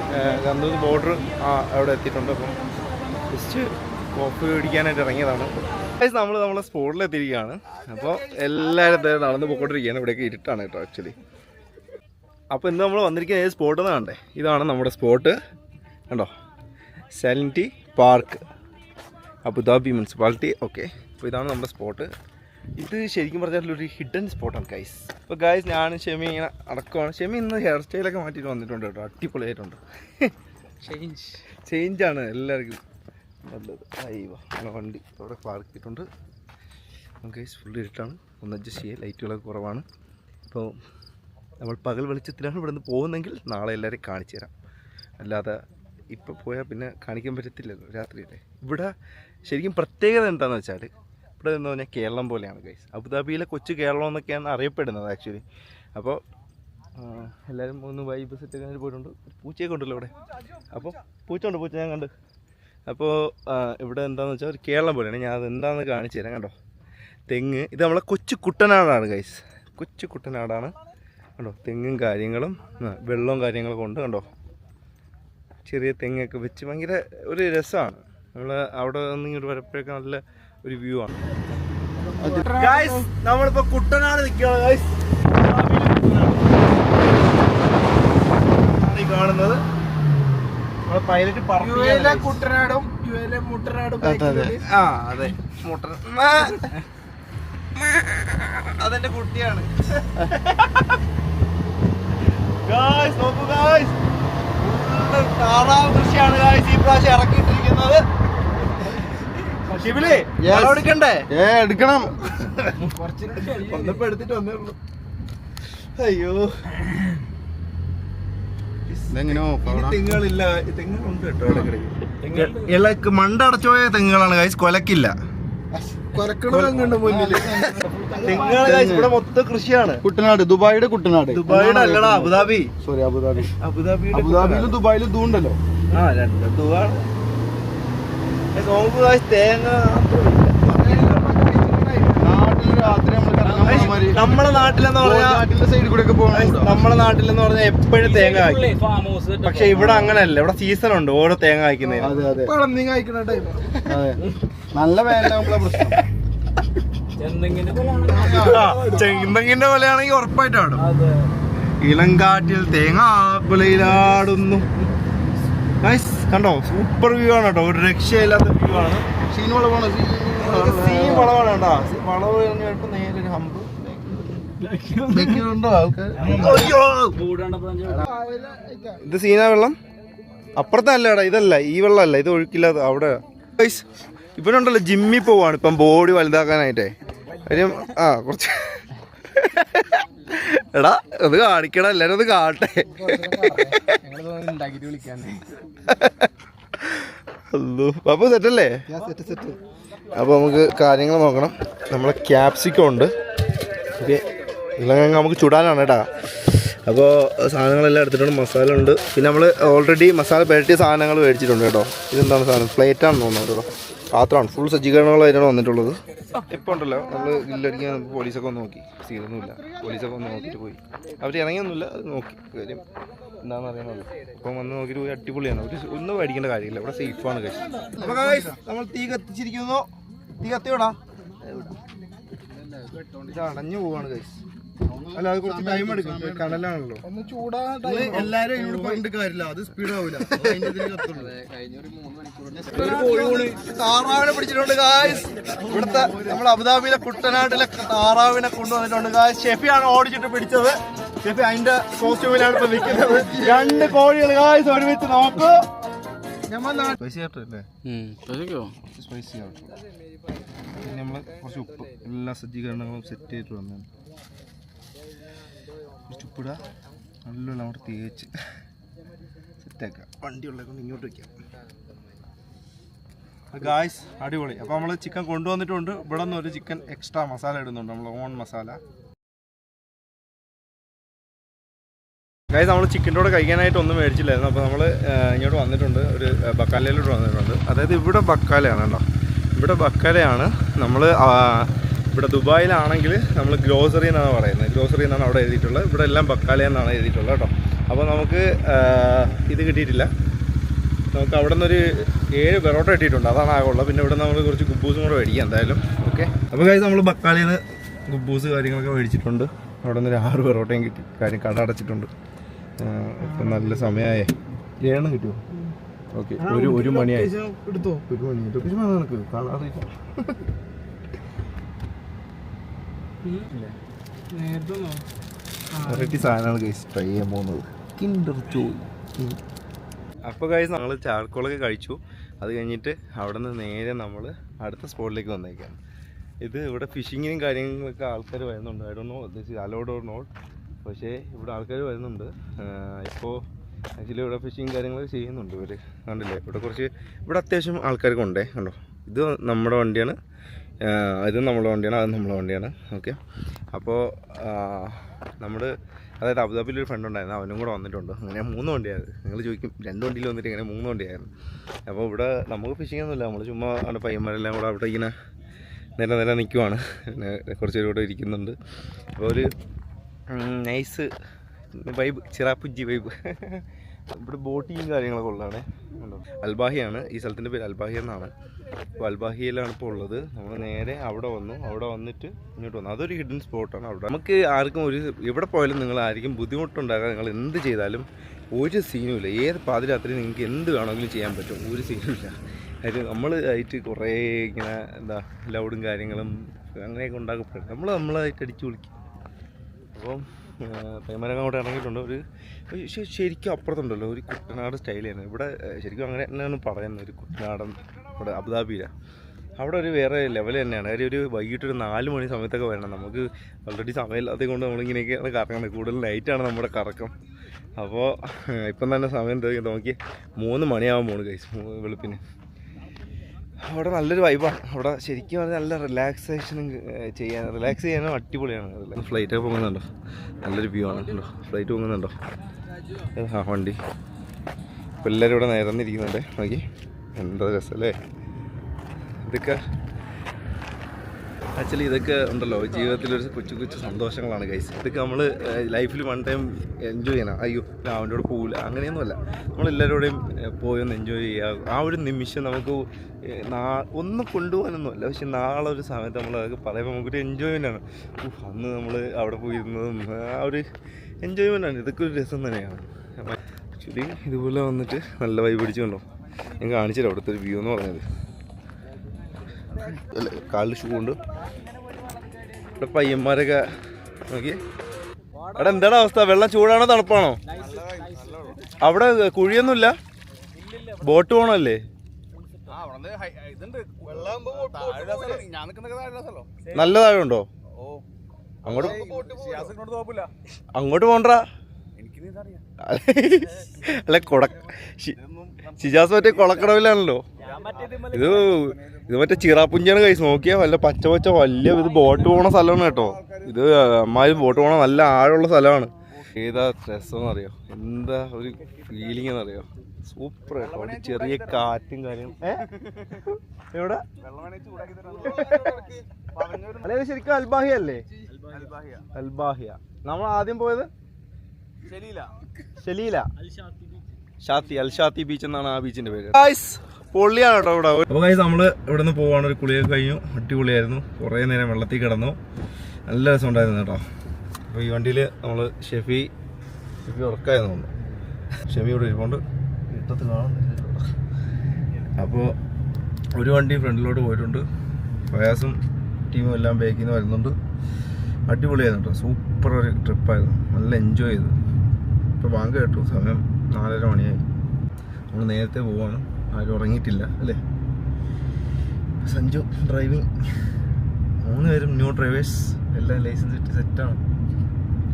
ഗന്ധൂസ് ബോർഡർ അവിടെ എത്തിയിട്ടുണ്ട്. അപ്പം ജസ്റ്റ് കോഫി കുടിക്കാനായിട്ട് ഇറങ്ങിയതാണ്. നമ്മൾ നമ്മളെ സ്പോട്ടിലെത്തിയിരിക്കുകയാണ്. അപ്പോൾ എല്ലാവരും നടന്ന് പോയിക്കൊണ്ടിരിക്കുകയാണ്. ഇവിടേക്ക് ഇരുട്ടാണ് കേട്ടോ ആക്ച്വലി. അപ്പോൾ ഇന്ന് നമ്മൾ വന്നിരിക്കുന്ന ഏത് സ്പോട്ട് എന്ന് കണ്ടേ? ഇതാണ് നമ്മുടെ സ്പോട്ട് കണ്ടോ, സെലിനിറ്റി പാർക്ക്, അബുദാബി മുനിസിപ്പാലിറ്റി. ഓക്കെ, അപ്പോൾ ഇതാണ് നമ്മുടെ സ്പോട്ട്. ഇത് ശരിക്കും പറഞ്ഞാൽ ഒരു ഹിഡൻ സ്പോട്ടാണ് ഗൈസ്. അപ്പോൾ ഗൈസ് ഞാനും ഷെമി ഇങ്ങനെ അടക്കമാണ്. ഷെമി ഇന്ന് ഹെയർ സ്റ്റൈലൊക്കെ മാറ്റിയിട്ട് വന്നിട്ടുണ്ട് കേട്ടോ. അടിപൊളിയായിട്ടുണ്ട്. ചേഞ്ചാണ് എല്ലാവർക്കും നല്ലത്. അയ്യോ അങ്ങനെ വണ്ടി അവിടെ പാർക്ക് ചെയ്തിട്ടുണ്ട്. ഗൈസ് ഫുൾ ഇരുട്ടാണ്, ഒന്ന് അഡ്ജസ്റ്റ് ചെയ്യുക. ലൈറ്റുകളൊക്കെ കുറവാണ്. അപ്പോൾ നമ്മൾ പകൽ വെളിച്ചത്തിലാണ് ഇവിടെ നിന്ന് പോകുന്നതെങ്കിൽ നാളെ എല്ലാവരെയും കാണിച്ചു തരാം. അല്ലാതെ ഇപ്പോൾ പോയാൽ പിന്നെ കാണിക്കാൻ പറ്റത്തില്ലല്ലോ, രാത്രിയല്ലേ. ഇവിടെ ശരിക്കും പ്രത്യേകത എന്താണെന്ന് വെച്ചാൽ ഇവിടെ എന്ന് പറഞ്ഞാൽ കേരളം പോലെയാണ് ഗൈസ്. അബുദാബിയിലെ കൊച്ചു കേരളം എന്നൊക്കെയാണ് അറിയപ്പെടുന്നത് ആക്ച്വലി. അപ്പോൾ എല്ലാവരും ഒന്ന് വൈബ് സെറ്റ് കഴിഞ്ഞിട്ട് പോയിട്ടുണ്ട്. പൂച്ചയൊക്കെ ഉണ്ടല്ലോ ഇവിടെ. അപ്പോൾ പൂച്ച ഞാൻ കണ്ട്. അപ്പോൾ ഇവിടെ എന്താണെന്ന് വെച്ചാൽ ഒരു കേരളം പോലെയാണ്. ഞാൻ അതെന്താണെന്ന് കാണിച്ചു തരാം. കണ്ടോ തെങ്ങ്, ഇത് നമ്മളെ കൊച്ചു കുട്ടനാടാണ് ഗൈസ്. കൊച്ചു കുട്ടനാടാണ് കണ്ടോ. തെങ്ങും കാര്യങ്ങളും വെള്ളവും കാര്യങ്ങളൊക്കെ ഉണ്ട് കണ്ടോ. ചെറിയ തെങ്ങൊക്കെ വെച്ച് ഭയങ്കര ഒരു രസമാണ്. നമ്മൾ അവിടെ നിന്ന് ഇങ്ങോട്ട് വരപ്പോഴൊക്കെ നല്ല ഒരു വ്യൂ ആണ് ഗൈസ്. നമ്മളിപ്പോൾ കുട്ടനാട് നിൽക്കുകയാണ് ഗൈസ്. കാണുന്നത് പൈലറ്റ് കുട്ടനാടും മുട്ടനാടും. ആ അതെ, അതെന്റെ കുട്ടിയാണ്. നോക്കൂ ഗൈസ്, താറാവ് കൃഷിയാണ് ഗൈസ് ഈ പ്രാവശ്യം ഇറക്കിയിട്ടിരിക്കുന്നത്. എടുക്കണ്ടേ? എടുക്കണം. ഒന്നപ്പോ എടുത്തിട്ട് വന്നേ ഉള്ളൂ. അയ്യോ തെങ്ങുകളില്ല. തെങ്ങുണ്ട് കേട്ടോ ഇടയ്ക്കിടയ്ക്ക്. മണ്ടടച്ചു പോയ തെങ്ങുകളാണ് ഗൈസ്, കൊലക്കില്ല. ഇവിടെ മൊത്തം കൃഷിയാണ്. കുട്ടനാട്, ദുബായിയുടെ കുട്ടനാട്. ദുബായിയുടെ അല്ലടാ, അബുദാബി. സോറി, അബുദാബിയിലും ദുബായിലും ദൂണ്ടല്ലോ. ആ രണ്ട് ദുബാണ്. തേങ്ങ നമ്മളെ നാട്ടിലെന്ന് പറഞ്ഞാൽ എപ്പോഴും തേങ്ങ കായ്ക്കും. പക്ഷെ ഇവിടെ അങ്ങനെയല്ല, ഇവിടെ സീസൺ ഉണ്ട് ഓരോ തേങ്ങ കായ്ക്കുന്നതിന്. നല്ല ചെന്തെങ്ങിന്റെ പോലെയാണെങ്കിൽ ഉറപ്പായിട്ട് ആടും. ഇളം കാറ്റിൽ തേങ്ങ പുലയിലാടുന്നു. കണ്ടോ സൂപ്പർ വ്യൂ ആണ് കേട്ടോ, ഒരു രക്ഷയില്ലാത്ത വ്യൂ ആണ്. വളവാണ് കേട്ടോ. വളവ് കഴിഞ്ഞിട്ട് നേരെ ഹമ്പ്. ഇത് സീന വെള്ളം അപ്പുറത്തല്ലേടാ, ഇതല്ല ഈ വെള്ളമല്ല, ഇത് ഒഴുക്കില്ലാതെ അവിടെ. ഇവനുണ്ടല്ലോ ജിമ്മിൽ പോവാണ് ഇപ്പം ബോഡി വലുതാക്കാനായിട്ടേ. കാര്യം കുറച്ച് എടാ അത് കാണിക്കണം, എല്ലാരും അത് കാണട്ടെ. അപ്പൊ സെറ്റല്ലേ? അപ്പൊ നമുക്ക് കാര്യങ്ങൾ നോക്കണം. നമ്മളെ ക്യാപ്സിക്കം ഉണ്ട്. ഓക്കെ, ഇല്ലെങ്കിൽ നമുക്ക് ചുടാനാണ് കേട്ടാ. അപ്പോൾ സാധനങ്ങളെല്ലാം എടുത്തിട്ടുണ്ട്. മസാല ഉണ്ട്, പിന്നെ നമ്മൾ ഓൾറെഡി മസാല പുരട്ടിയ സാധനങ്ങൾ മേടിച്ചിട്ടുണ്ട് കേട്ടോ. ഇതെന്താണ് സാധനം? പ്ലേറ്റാണെന്ന് തോന്നുന്നു കേട്ടോ. പാത്രമാണ്. ഫുൾ സജ്ജീകരണങ്ങളായിട്ടാണ് വന്നിട്ടുള്ളത്. ഇപ്പോൾ ഉണ്ടല്ലോ നമ്മൾ ഗ്രില്ലടിക്കാൻ പോലീസൊക്കെ ഒന്ന് നോക്കി, സീനൊന്നുമില്ല. പോലീസൊക്കെ ഒന്ന് നോക്കിയിട്ട് പോയി. അവർ ഇറങ്ങിയൊന്നുമില്ല, അത് നോക്കി. കാര്യം എന്താണെന്ന് അറിയാമല്ലോ. അപ്പം വന്ന് നോക്കിയിട്ട് പോയി. അടിപൊളിയാണ്. ഒന്നും മേടിക്കേണ്ട കാര്യമില്ല, ഇവിടെ സേഫാണ് കഴിച്ച്. അപ്പോൾ നമ്മൾ തീ കത്തിച്ചിരിക്കുന്നു. തീ കത്തിയോടാ, ഇത് അടഞ്ഞു പോവാണ് കഴിച്ച്. അല്ല അത് കുറച്ച് ടൈം എടുക്കും, കടലാണല്ലോ. ഒന്ന് ചൂടാൻ എല്ലാരും ഇവിടെ പറഞ്ഞിട്ട് കാര്യമില്ല, അത് സ്പീഡ് ആവില്ല. താറാവിനെ പിടിച്ചിട്ടുണ്ട് ഗായ്സ്. ഇവിടുത്തെ നമ്മുടെ അബുദാബിയിലെ കുട്ടനാട്ടിലെ താറാവിനെ കൊണ്ടുവന്നിട്ടുണ്ട് ഗായ്സ്. ഷെഫിയാണ് ഓടിച്ചിട്ട് പിടിച്ചത്. ഷെഫി അതിന്റെ കോസ്റ്റ്യൂമിലാണ് ഇപ്പൊ നിൽക്കുന്നത്. 2 കോഴികൾ ഗായ്സ് ഒരുമിച്ച് നോക്കൂ. സ്പൈസി ആയിട്ടല്ലേ? സ്പൈസി ആയിട്ട് പിന്നെ നമ്മള് കുറച്ച് ഉപ്പ്, എല്ലാ സജ്ജീകരണങ്ങളും സെറ്റ് ചെയ്തിട്ട് വന്നു. കുറച്ച് ഉപ്പിടുക, നല്ലോണം അവിടെ തേച്ച് സെറ്റാക്കാം. വണ്ടി ഉള്ളതുകൊണ്ട് ഇങ്ങോട്ട് വയ്ക്കാം ഗായ്സ്. അടിപൊളി. അപ്പോൾ നമ്മൾ ചിക്കൻ കൊണ്ടുവന്നിട്ടുണ്ട്. ഇവിടെ നിന്ന് ഒരു ചിക്കൻ എക്സ്ട്രാ മസാല ഇടുന്നുണ്ട്, നമ്മൾ ഓൺ മസാല. ഗായ്സ് നമ്മൾ ചിക്കൻ്റെ കൂടെ കഴിക്കാനായിട്ട് ഒന്നും മേടിച്ചില്ലായിരുന്നു. അപ്പോൾ നമ്മൾ ഇങ്ങോട്ട് വന്നിട്ടുണ്ട്, ഒരു ബക്കാലയിലോട്ട് വന്നിട്ടുണ്ട്. അതായത് ഇവിടെ ബക്കാലയാണ് കേട്ടോ, ഇവിടെ ബക്കാലയാണ്. നമ്മൾ ഇവിടെ ദുബായിലാണെങ്കിൽ നമ്മൾ ഗ്രോസറി എന്നാണ് പറയുന്നത്, ഗ്രോസറി എന്നാണ് അവിടെ എഴുതിയിട്ടുള്ളത്. ഇവിടെ എല്ലാം ബക്കാല എന്നാണ് എഴുതിയിട്ടുള്ളത് കേട്ടോ. അപ്പോൾ നമുക്ക് ഇത് കിട്ടിയിട്ടില്ല. നമുക്ക് അവിടെ നിന്നൊരു 7 പെറോട്ട കിട്ടിയിട്ടുണ്ട്, അതാണ് ആകുള്ളത്. പിന്നെ ഇവിടെ നമ്മൾ കുറച്ച് ഗുബൂസും കൂടെ മേടിക്കാം എന്തായാലും. ഓക്കെ, അപ്പോൾ ഗായ്സ് നമ്മൾ ബക്കാലയിൽ നിന്ന് ഗുബൂസ് കാര്യങ്ങളൊക്കെ മേടിച്ചിട്ടുണ്ട്. അവിടെ നിന്ന് ഒരു 6 പെറോട്ടയും കിട്ടി. കാര്യം കട അടച്ചിട്ടുണ്ട്. ഇപ്പം നല്ല സമയമായേ. 7 കിട്ടുമോ? ഓക്കെ, ഒരു മണിയായി. എടുത്തോ, 1 മണി നിനക്ക് കാണാറില്ല. വെറൈറ്റി സാധനമാണ് ഗൈസ് ട്രൈ ചെയ്യാൻ പോകുന്നത്. കിൻഡർ ജോയ്. അപ്പോൾ ഗൈസ് ഞങ്ങൾ ചാർക്കോളൊക്കെ കഴിച്ചു. അത് കഴിഞ്ഞിട്ട് അവിടെ നിന്ന് നേരെ നമ്മൾ അടുത്ത സ്പോട്ടിലേക്ക് വന്നേക്കാം. ഇത് ഇവിടെ ഫിഷിങ്ങിനും കാര്യങ്ങളൊക്കെ ആൾക്കാർ വരുന്നുണ്ട്. I don't know this is allowed or not, പക്ഷേ ഇവിടെ ആൾക്കാർ വരുന്നുണ്ട്. ഇപ്പോൾ ആക്ച്വലി ഇവിടെ ഫിഷിങ് കാര്യങ്ങളൊക്കെ ചെയ്യുന്നുണ്ട് ഇവർ. കണ്ടില്ലേ, ഇവിടെ അത്യാവശ്യം ആൾക്കാർക്ക് ഉണ്ടേ. കണ്ടോ, ഇത് നമ്മുടെ വണ്ടിയാണ്, ഇത് നമ്മുടെ വണ്ടിയാണ്, അത് നമ്മുടെ വണ്ടിയാണ്. ഓക്കെ, അപ്പോൾ അതായത് അബുദാബിയിലൊരു ഫ്രണ്ട് ഉണ്ടായിരുന്നു, അവനും കൂടെ വന്നിട്ടുണ്ട്. അങ്ങനെ 3 വണ്ടിയായിരുന്നു. നിങ്ങൾ ചോദിക്കും 2 വണ്ടിയിൽ വന്നിട്ട് ഇങ്ങനെ 3 വണ്ടിയായിരുന്നു. അപ്പോൾ ഇവിടെ നമുക്ക് ഫിഷിംഗ് ഒന്നുമില്ല, നമ്മൾ ചുമ്മാ അവിടെ പയ്യന്മാരെല്ലാം കൂടെ അവിടെ ഇങ്ങനെ നേരെ നിൽക്കുവാണ്. പിന്നെ കുറച്ച് പേര് കൂടെ ഇരിക്കുന്നുണ്ട്. അപ്പോൾ ഒരു നൈസ് വൈബ്, ചിറാപ്പുഞ്ചി വൈബ്. ഇവിടെ ബോട്ടിങ്ങും കാര്യങ്ങളൊക്കെ ഉള്ളതാണ്. അൽബാഹിയാണ് ഈ സ്ഥലത്തിൻ്റെ പേര്, അൽബാഹി എന്നാണ്. അപ്പോൾ അൽബാഹിയിലാണ് ഇപ്പോൾ ഉള്ളത്. നമ്മൾ നേരെ അവിടെ വന്നിട്ട് ഇങ്ങോട്ട് വന്നു. അതൊരു ഹിഡൻ സ്പോട്ടാണ്. അവിടെ നമുക്ക് ആർക്കും എവിടെ പോയാലും നിങ്ങൾ ആർക്കും ബുദ്ധിമുട്ടുണ്ടാകാൻ നിങ്ങൾ എന്ത് ചെയ്താലും ഒരു സീനുമില്ല. ഏത് പാതിരാത്രി നിങ്ങൾക്ക് എന്ത് വേണമെങ്കിലും ചെയ്യാൻ പറ്റും, ഒരു സീനുമില്ല. അത് നമ്മൾ ആയിട്ട് കുറേ ഇങ്ങനെ ലൗഡും കാര്യങ്ങളും അങ്ങനെയൊക്കെ ഉണ്ടാക്കപ്പെടും. നമ്മളായിട്ട് അടിച്ചു വിളിക്കും. അപ്പം പൈമരങ്ങ അങ്ങോട്ട് ഇറങ്ങിയിട്ടുണ്ട്. ശരിക്കും അപ്പുറത്തുണ്ടല്ലോ ഒരു കുട്ടനാട് സ്റ്റൈലാണ് ഇവിടെ. ശരിക്കും അങ്ങനെ തന്നെയാണ് പറയുന്നത്, ഒരു കുട്ടനാടൻ ഇവിടെ അബുദാബിയിലാണ്. അവിടെ ഒരു വേറെ ലെവൽ തന്നെയാണ്. കാര്യം ഒരു വൈകിട്ടൊരു 4 മണി സമയത്തൊക്കെ വരണം. നമുക്ക് ഓൾറെഡി സമയമില്ലാത്തത് കൊണ്ട് നമ്മളിങ്ങനെയൊക്കെയാണ് കറങ്ങുന്നത്. കൂടുതൽ നൈറ്റാണ് നമ്മുടെ കറക്കം. അപ്പോൾ ഇപ്പം തന്നെ സമയം നോക്കി 3 മണിയാവാൻ പോണു ഗൈസ്, വെളുപ്പിന്. അവിടെ നല്ലൊരു വൈബാണ്. അവിടെ ശരിക്കും പറഞ്ഞാൽ നല്ല റിലാക്സ് ചെയ്യാനും അടിപൊളിയാണ്. ഫ്ലൈറ്റൊക്കെ പോകുന്നുണ്ടോ, നല്ലൊരു വ്യൂ ആണ്. ഫ്ലൈറ്റ് പോകുന്നുണ്ടോ, വണ്ടി. ഇപ്പോൾ എല്ലാവരും ഇവിടെ നിരന്നിരിക്കുന്നുണ്ട്. നോക്കി എന്താ രസമല്ലേ. ഇതൊക്കെ ഉണ്ടല്ലോ ജീവിതത്തിലൊരു കൊച്ചു സന്തോഷങ്ങളാണ് ഗൈസ്. ഇതൊക്കെ നമ്മൾ ലൈഫിൽ 1 ടൈം എൻജോയ് ചെയ്യണം. അയ്യോ അവൻ്റെ കൂടെ പോവില്ല അങ്ങനെയൊന്നുമല്ല, നമ്മളെല്ലാവരോടെയും പോയി ഒന്ന് എൻജോയ് ചെയ്യുക. ആ ഒരു നിമിഷം നമുക്ക് ഒന്നും കൊണ്ടുപോകാനൊന്നുമല്ല, പക്ഷെ നാളെ ഒരു സമയത്ത് നമ്മൾ അതൊക്കെ പറയുമ്പോൾ നമുക്കൊരു എൻജോയ്മെൻ്റാണ്. അന്ന് നമ്മൾ അവിടെ പോയിരുന്നതും ആ ഒരു എൻജോയ്മെൻ്റാണ്. ഇതൊക്കെ ഒരു രസം തന്നെയാണ്. ആക്ച്വലി ഇതുപോലെ വന്നിട്ട് നല്ല വൈബ് പിടിച്ചുകൊണ്ടോ ഞാൻ കാണിച്ചില്ല അവിടുത്തെ ഒരു വ്യൂ എന്ന് പറഞ്ഞത്. അല്ല, കാലിൽ ഷൂ ഉണ്ട്. ഇവിടെ പയ്യന്മാരൊക്കെ നോക്കി. അവിടെ എന്താണ് അവസ്ഥ? വെള്ളം ചൂടാണോ തണുപ്പാണോ? അവിടെ കുഴിയൊന്നുമില്ല, ബോട്ട് പോകണമല്ലേ? നല്ല താഴെയുണ്ടോ? അങ്ങോട്ട് പോണ്ടാ. അല്ല ഷിജാസ് മറ്റേ കൊളക്കടവിലാണല്ലോ. ഇത് മറ്റേ ചിറാപ്പുഞ്ചിയാണ് കൈസ്. നോക്കിയാൽ വല്ല പച്ച വലിയ ഇത് ബോട്ട് പോണ സ്ഥലമാണ് കേട്ടോ. ഇത് അമ്മായി ബോട്ട് പോണ നല്ല ആഴമുള്ള സ്ഥലമാണ്. ഏതാ രസമെന്നറിയോ, എന്താ ഒരു ഫീലിംഗ് എന്നറിയോ, സൂപ്പർ കേട്ടോ. ഒരു ചെറിയ കാറ്റും കാര്യങ്ങളും. എവിടെ അല്ലെ ശരിക്കും അൽബാഹിയ അല്ലേ? അൽബാഹിയ. നമ്മൾ ആദ്യം പോയത് ഷലീല, അൽഷാത്തി ബീച്ച് എന്നാണ് ആ ബീച്ചിന്റെ പേര്. പൊള്ളിയാണ് കേട്ടോ ഇവിടെ. അപ്പോൾ ഗൈസ് നമ്മൾ ഇവിടെ നിന്ന് പോവാണ്. ഒരു കുളിയൊക്കെ കഴിഞ്ഞു, അടിപൊളിയായിരുന്നു. കുറേ നേരം വെള്ളത്തിൽ കിടന്നു, നല്ല രസം ഉണ്ടായിരുന്നു കേട്ടോ. അപ്പോൾ ഈ വണ്ടിയിൽ നമ്മൾ ഷെഫി ഉറക്കായെന്ന് തോന്നുന്നു. ഷെഫി ഇവിടെ ഇരിപ്പുണ്ട്, ഇട്ടത്ത് കാണുന്നില്ല. അപ്പോൾ ഒരു വണ്ടി ഫ്രണ്ടിലോട്ട് പോയിട്ടുണ്ട്. ഫയാസും ടീമും എല്ലാം ബാക്കിൽ നിന്ന് വരുന്നുണ്ട്. അടിപൊളിയായിരുന്നു കേട്ടോ, സൂപ്പർ ഒരു ട്രിപ്പായിരുന്നു, നല്ല എൻജോയ് ചെയ്തു. ഇപ്പോൾ ബാങ്ക് കേട്ടു, സമയം 4:30 മണിയായി. നമ്മൾ നേരത്തെ പോവാണ്, ആരും ഉറങ്ങിയിട്ടില്ല അല്ലേ. സഞ്ജു ഡ്രൈവിങ്, 3 പേരും ന്യൂ ഡ്രൈവേഴ്സ്, എല്ലാം ലൈസൻസ് ഇട്ട് സെറ്റാണ്.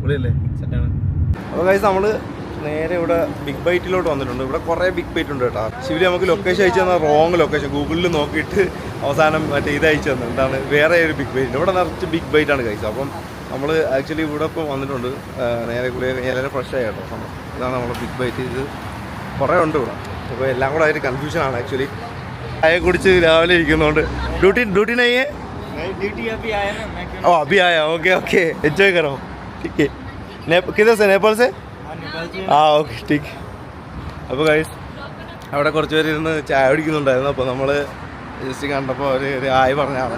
പൊളിയല്ലേ, സെറ്റാണ്. അപ്പോൾ ഗൈസ് നമ്മൾ നേരെ ഇവിടെ ബിഗ് ബൈറ്റിലോട്ട് വന്നിട്ടുണ്ട്. ഇവിടെ കുറേ ബിഗ് ബൈറ്റ് ഉണ്ട് കേട്ടോ. ശിവരി നമുക്ക് ലൊക്കേഷൻ അയച്ചു തന്നാൽ റോങ് ലൊക്കേഷൻ, ഗൂഗിളിൽ നോക്കിയിട്ട് അവസാനം മറ്റേ ഇത് അയച്ചു തന്നെ എന്താണ് വേറെ ഒരു ബിഗ് ബൈറ്റ്. ഇവിടെ നിറച്ച് ബിഗ് ബൈറ്റാണ് ഗൈസ്. അപ്പം നമ്മൾ ആക്ച്വലി ഇവിടെ ഇപ്പം വന്നിട്ടുണ്ട്, നേരെ കൂടെ എല്ലാവരും ഫ്രഷ് ആയി കേട്ടോ. ഇതാണ് നമ്മുടെ ബിഗ് ബൈറ്റ്. ഇത് കുറേ ഉണ്ട് ഇവിടെ. അപ്പോൾ എല്ലാം കൂടെ ആയിട്ട് കൺഫ്യൂഷനാണ് ആക്ച്വലി. ചായ കുടിച്ച് രാവിലെ ഇരിക്കുന്നതുകൊണ്ട് ഡ്യൂട്ടി നയ്യേ अभी आया ओके ओके एंजॉय करो ठीक है किधर से नेपाल से ഓക്കെ ठीक അപ്പോൾ ഗൈസ് അവിടെ കുറച്ച് പേര് ഇരുന്ന് ചായ കുടിക്കുന്നുണ്ടായിരുന്നു. അപ്പോൾ നമ്മൾ ജസ്റ്റ് കണ്ടപ്പോൾ ഒരു ആയി പറഞ്ഞാണ്.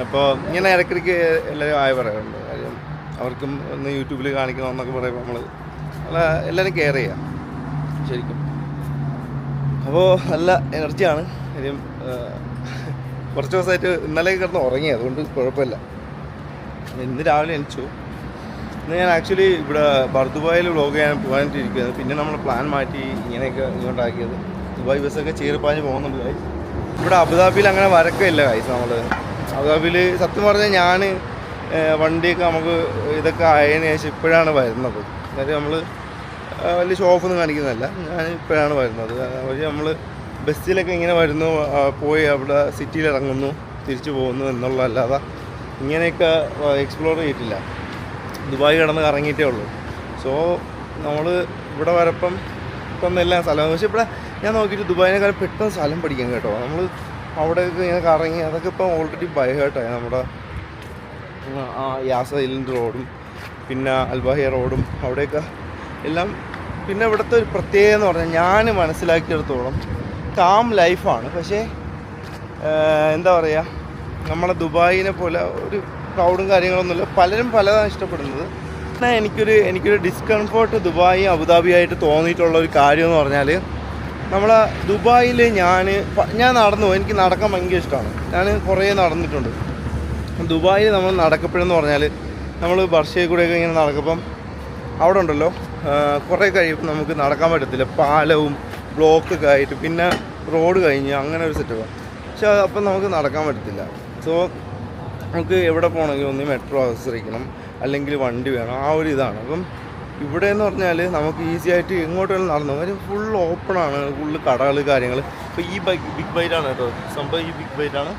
അപ്പോൾ ഇങ്ങനെ ഇടയ്ക്കിടയ്ക്ക് എല്ലാവരും ആയി പറയാറുണ്ട്. കാര്യം അവർക്കും ഒന്ന് യൂട്യൂബിൽ കാണിക്കണമെന്നൊക്കെ പറയുമ്പോൾ നമ്മൾ എല്ലാവരും കെയർ ചെയ്യാം ശരിക്കും. അപ്പോൾ നല്ല എനർജിയാണ്. കാര്യം കുറച്ച് ദിവസമായിട്ട് ഇന്നലെ കിടന്ന് ഉറങ്ങി, അതുകൊണ്ട് കുഴപ്പമില്ല. ഇന്ന് രാവിലെ എണിച്ചു. ഇന്ന് ഞാൻ ആക്ച്വലി ഇവിടെ ദുബായിൽ വ്ളോഗ് ചെയ്യാൻ പോകാനിട്ടിരിക്കുകയാണ്. പിന്നെ നമ്മൾ പ്ലാൻ മാറ്റി ഇങ്ങനെയൊക്കെ ഇങ്ങോട്ടാക്കിയത്. ദുബായ് ബസ്സൊക്കെ ചീറിപ്പാഞ്ഞ് പോകുന്നുണ്ട് ഗൈസ്. ഇവിടെ അബുദാബിയിൽ അങ്ങനെ വരക്കമില്ല ഗൈസ്. നമ്മൾ അബുദാബിയിൽ സത്യം പറഞ്ഞാൽ ഞാൻ വണ്ടിയൊക്കെ നമുക്ക് ഇതൊക്കെ ആയതിനു ശേഷം ഇപ്പോഴാണ് വരുന്നത്. അതായത് നമ്മൾ വലിയ ഷോപ്പൊന്നും കാണിക്കുന്നതല്ല, ഞാൻ ഇപ്പോഴാണ് വരുന്നത്. അവർ നമ്മൾ ബസ്സിലൊക്കെ ഇങ്ങനെ വരുന്നു, പോയി അവിടെ സിറ്റിയിൽ ഇറങ്ങുന്നു, തിരിച്ചു പോകുന്നു എന്നുള്ളതല്ലാതെ ഇങ്ങനെയൊക്കെ എക്സ്പ്ലോർ ചെയ്തിട്ടില്ല. ദുബായ് കിടന്ന് കറങ്ങിയിട്ടേ ഉള്ളൂ. സോ നമ്മൾ ഇവിടെ വരപ്പം ഇപ്പം എല്ലാം സ്ഥലം, പക്ഷേ ഇവിടെ ഞാൻ നോക്കിയിട്ട് ദുബായിനേക്കാൾ പെട്ടെന്ന് സ്ഥലം പഠിക്കാം കേട്ടോ. നമ്മൾ അവിടെയൊക്കെ ഇങ്ങനെ കറങ്ങി, അതൊക്കെ ഇപ്പം ഓൾറെഡി ബൈഹേർട്ടായി. നമ്മുടെ യാസ ഐലൻഡ് റോഡും പിന്നെ അൽബാഹിയ റോഡും അവിടെയൊക്കെ എല്ലാം. പിന്നെ ഇവിടുത്തെ ഒരു പ്രത്യേകത എന്ന് പറഞ്ഞാൽ ഞാൻ മനസ്സിലാക്കിയെടുത്തോളം കാം ലൈഫാണ്. പക്ഷേ എന്താ പറയുക, നമ്മളെ ദുബായിനെ പോലെ ഒരു ക്രൗഡും കാര്യങ്ങളൊന്നുമില്ല. പലരും പലതാണ് ഇഷ്ടപ്പെടുന്നത്. എന്നാൽ എനിക്കൊരു ഡിസ്കംഫോർട്ട് ദുബായി അബുദാബിയായിട്ട് തോന്നിയിട്ടുള്ള ഒരു കാര്യം എന്ന് പറഞ്ഞാൽ, നമ്മളെ ദുബായിൽ ഞാൻ നടന്നു, എനിക്ക് നടക്കാൻ ഭയങ്കര ഇഷ്ടമാണ്. ഞാൻ കുറേ നടന്നിട്ടുണ്ട്. ദുബായിൽ നമ്മൾ നടക്കപ്പെടുമെന്ന് പറഞ്ഞാൽ, നമ്മൾ ബർഷയിൽ കൂടെയൊക്കെ ഇങ്ങനെ നടക്കുമ്പം അവിടെ ഉണ്ടല്ലോ കുറേ കഴിയുമ്പോൾ നമുക്ക് നടക്കാൻ പറ്റത്തില്ല. പാലവും ബ്ലോക്കൊക്കെ ആയിട്ട്, പിന്നെ റോഡ് കഴിഞ്ഞ് അങ്ങനെ ഒരു സെറ്റപ്പ്. പക്ഷെ അപ്പം നമുക്ക് നടക്കാൻ പറ്റത്തില്ല. സോ നമുക്ക് എവിടെ പോകണമെങ്കിൽ ഒന്ന് മെട്രോ ആശ്രയിക്കണം, അല്ലെങ്കിൽ വണ്ടി വേണം, ആ ഒരു ഇതാണ്. അപ്പം ഇവിടെ എന്ന് പറഞ്ഞാൽ നമുക്ക് ഈസി ആയിട്ട് എങ്ങോട്ടെങ്കിലും നടന്നു. കാര്യം ഫുൾ ഓപ്പണാണ്, ഫുള്ള് കടകൾ കാര്യങ്ങൾ. ഇപ്പോൾ ഈ ബിഗ് ബൈറ്റാണ് കേട്ടോ സംഭവം, ഈ ബിഗ് ബൈറ്റാണ്.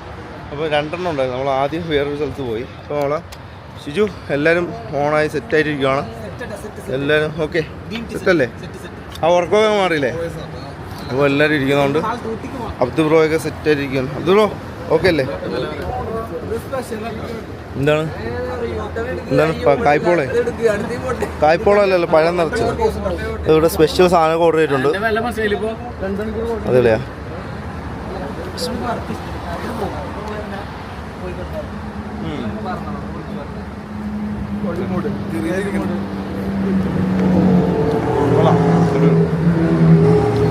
അപ്പോൾ 2 ഉണ്ടായിരുന്നു. നമ്മൾ ആദ്യം വേറൊരു സ്ഥലത്ത് പോയി. അപ്പോൾ നമ്മളെ ഷിജു എല്ലാവരും ഓണായി സെറ്റായിട്ടിരിക്കുകയാണ്. എല്ലാവരും ഓക്കെ സെറ്റല്ലേ? ആ വർക്കൊക്കെ മാറിയില്ലേ? അപ്പോൾ എല്ലാവരും ഇരിക്കുന്നതുകൊണ്ട് അബ്ദു ബ്രോയൊക്കെ സെറ്റായിട്ടിരിക്കുന്നു. അബ്ദു ബ്രോ ഓക്കെ അല്ലേ? എന്താണ് കായ്പോളല്ലോ പഴം നിറച്ച്. ഇവിടെ സ്പെഷ്യൽ സാധനമൊക്കെ ഓർഡർ ചെയ്തിട്ടുണ്ട്. അതെല്ലേ?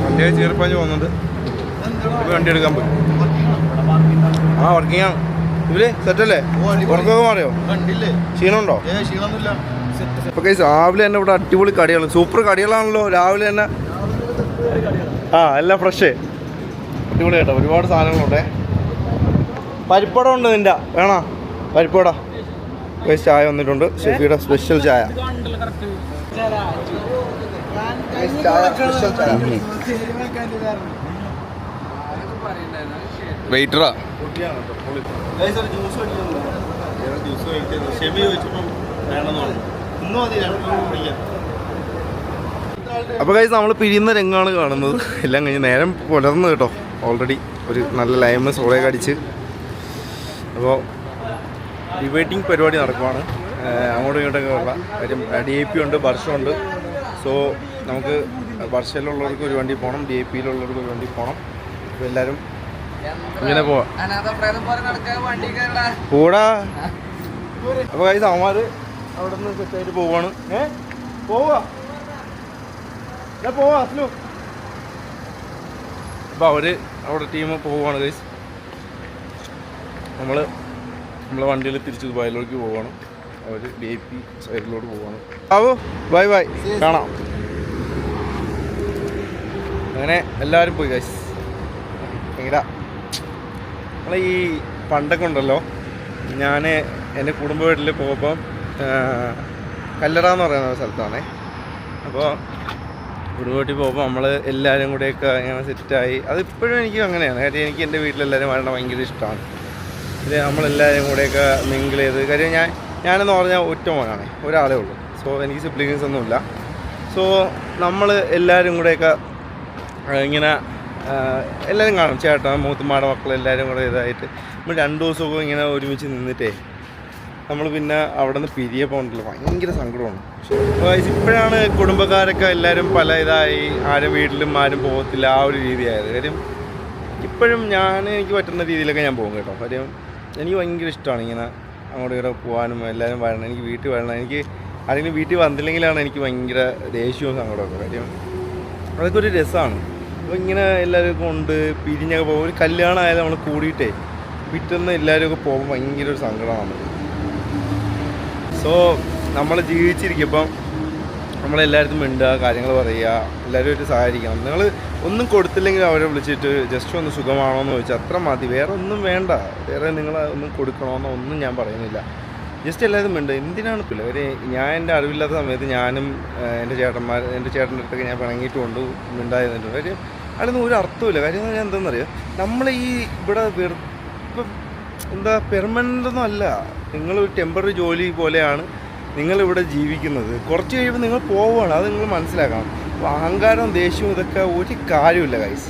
വണ്ടിയെ ചീർപ്പാഞ്ഞ് പോകുന്നുണ്ട്. വണ്ടി എടുക്കാൻ പോയി. ആ വർക്കിംഗ് ആണ്. ഇവര് സെറ്റല്ലേ? ഉറക്കമൊക്കെ മാറിയോ? ക്ഷീണമുണ്ടോ? അപ്പോൾ ഗൈസ് രാവിലെ തന്നെ ഇവിടെ അടിപൊളി കടികൾ, സൂപ്പർ കടികളാണല്ലോ രാവിലെ തന്നെ. എല്ലാം ഫ്രഷ് അടിപൊളി കേട്ടോ. ഒരുപാട് സാധനങ്ങളുണ്ടേ. പരിപ്പട ഉണ്ട് നിൻ്റെ, വേണോ പരിപ്പട? ഗൈസ് ചായ വന്നിട്ടുണ്ട്, ഷെഫിയുടെ സ്പെഷ്യൽ ചായ. വെയിറ്ററാ അപ്പോൾ ഗൈസ് നമ്മൾ പിരിയുന്ന രംഗമാണ് കാണുന്നത്. എല്ലാം കഴിഞ്ഞ് നേരം പുലർന്ന് കേട്ടോ. ഓൾറെഡി ഒരു നല്ല ലൈമ് സോളയൊക്കെ അടിച്ച്. അപ്പോൾ ഡിബേറ്റിംഗ് പരിപാടി നടക്കുവാണ്. അങ്ങോട്ടും ഇങ്ങോട്ടൊക്കെ ഉള്ള കാര്യം. DIP ഉണ്ട്, വർഷമുണ്ട്. സോ നമുക്ക് വർഷയിലുള്ളവർക്ക് ഒരു വണ്ടി പോകണം, DIPയിലുള്ളവർക്ക് ഒരു വണ്ടി പോകണം. അപ്പോൾ എല്ലാവരും ഇങ്ങനെ പോവാം കൂടാ. അപ്പോൾ ഗൈസ് അവന്മാർ അവിടെ നിന്ന് സെറ്റായിട്ട് പോവാണ്. പോവാ പോവാ അസ്ലു. അപ്പോൾ അവിടെ ടീം പോവാണ് ഗൈസ്. നമ്മളെ വണ്ടിയിൽ തിരിച്ച് ദുബായിലേക്ക് പോവാണ്. അവർ DIP സൈഡിലോട്ട് പോവാണ്. ബൈ ബൈ, കാണാം. അങ്ങനെ എല്ലാവരും പോയി ഗൈസ്. ഭയങ്കര നമ്മളെ ഈ പണ്ടൊക്കെ ഉണ്ടല്ലോ, ഞാൻ എൻ്റെ കുടുംബ വീട്ടിൽ പോകുമ്പം കല്ലറ എന്ന് പറയുന്ന സ്ഥലത്താണേ. അപ്പോൾ കുടുംബ വീട്ടിൽ പോകുമ്പോൾ നമ്മൾ എല്ലാവരും കൂടെയൊക്കെ ഇങ്ങനെ സെറ്റായി. അതിപ്പോഴും എനിക്ക് അങ്ങനെയാണ്. കാര്യം എനിക്ക് എൻ്റെ വീട്ടിലെല്ലാവരും വരണം ഭയങ്കര ഇഷ്ടമാണ്. ഇത് നമ്മളെല്ലാവരും കൂടെയൊക്കെ മിങ്കിൾ ചെയ്ത്, കാര്യം ഞാനെന്ന് പറഞ്ഞാൽ ഒറ്റ മോനാണ്, ഒരാളേ ഉള്ളൂ. സോ എനിക്ക് സിബ്ലിങ്സ് ഒന്നുമില്ല. സോ നമ്മൾ എല്ലാവരും കൂടെയൊക്കെ ഇങ്ങനെ എല്ലാവരും കാണും, ചേട്ടൻ മൂത്തുമ്മാടെ മക്കളെല്ലാവരും കൂടെ ഇതായിട്ട് നമ്മൾ 2 ദിവസമൊക്കെ ഇങ്ങനെ ഒരുമിച്ച് നിന്നിട്ടേ നമ്മൾ പിന്നെ അവിടെ നിന്ന് പിരിയപ്പോൾ ഉണ്ടല്ലോ ഭയങ്കര സങ്കടമാണ്. ഇപ്പോഴാണ് കുടുംബക്കാരൊക്കെ എല്ലാവരും പല ഇതായി, ആരും വീട്ടിലും ആരും പോകത്തില്ല, ആ ഒരു രീതിയായത്. കാര്യം ഇപ്പോഴും എനിക്ക് പറ്റുന്ന രീതിയിലൊക്കെ ഞാൻ പോകും കേട്ടോ. കാര്യം എനിക്ക് ഭയങ്കര ഇഷ്ടമാണ് ഇങ്ങനെ അങ്ങോട്ട് ഇങ്ങനെ പോകാനും എല്ലാവരും വരണം. എനിക്ക് വീട്ടിൽ വരണം. എനിക്ക് ആരെങ്കിലും വീട്ടിൽ വന്നില്ലെങ്കിലാണ് എനിക്ക് ഭയങ്കര ദേഷ്യവും സങ്കടമൊക്കെ. കാര്യം അതൊക്കെ ഒരു രസമാണ്. അപ്പോൾ ഇങ്ങനെ എല്ലാവരും കൊണ്ട് പിരിഞ്ഞൊക്കെ പോകും. ഒരു കല്യാണം ആയാലും നമ്മൾ കൂടിയിട്ടേ പിറ്റേന്ന് എല്ലാവരും ഒക്കെ പോകുമ്പോൾ ഭയങ്കര ഒരു സങ്കടമാണ്. സോ നമ്മൾ ജീവിച്ചിരിക്കുമ്പം നമ്മളെല്ലായിടത്തും മിണ്ടുക, കാര്യങ്ങൾ പറയുക, എല്ലാവരും ആയിട്ട് സഹായിക്കണം. നിങ്ങൾ ഒന്നും കൊടുത്തില്ലെങ്കിൽ അവരെ വിളിച്ചിട്ട് ജസ്റ്റ് ഒന്ന് സുഖമാണോ എന്ന് ചോദിച്ചാൽ അത്ര മതി. വേറെ ഒന്നും വേണ്ട, വേറെ നിങ്ങൾ ഒന്നും കൊടുക്കണമെന്നോ ഒന്നും ഞാൻ പറയുന്നില്ല. ജസ്റ്റ് എല്ലാവരും മിണ്ടുക. എന്തിനാണ് പിള്ളേർ? ഞാൻ എൻ്റെ അറിവില്ലാത്ത സമയത്ത് ഞാനും എൻ്റെ ചേട്ടൻ്റെ അടുത്തൊക്കെ ഞാൻ പിണങ്ങിയിട്ട് മിണ്ടായിരുന്നിട്ടുണ്ട്. കാര്യം അതിനൊന്നും ഒരു അർത്ഥമില്ല. കാര്യം ഞാൻ എന്താണെന്നറിയാം, നമ്മൾ ഈ ഇവിടെ ഇപ്പം എന്താ പെർമനൻ്റ് ഒന്നും അല്ല. നിങ്ങളൊരു ടെമ്പററി ജോലി പോലെയാണ് നിങ്ങളിവിടെ ജീവിക്കുന്നത്. കുറച്ച് കഴിയുമ്പോൾ നിങ്ങൾ പോവുകയാണ്. അത് നിങ്ങൾ മനസ്സിലാക്കണം. അപ്പോൾ അഹങ്കാരവും ദേഷ്യവും ഇതൊക്കെ ഒരു കാര്യമില്ല ഗൈസ്.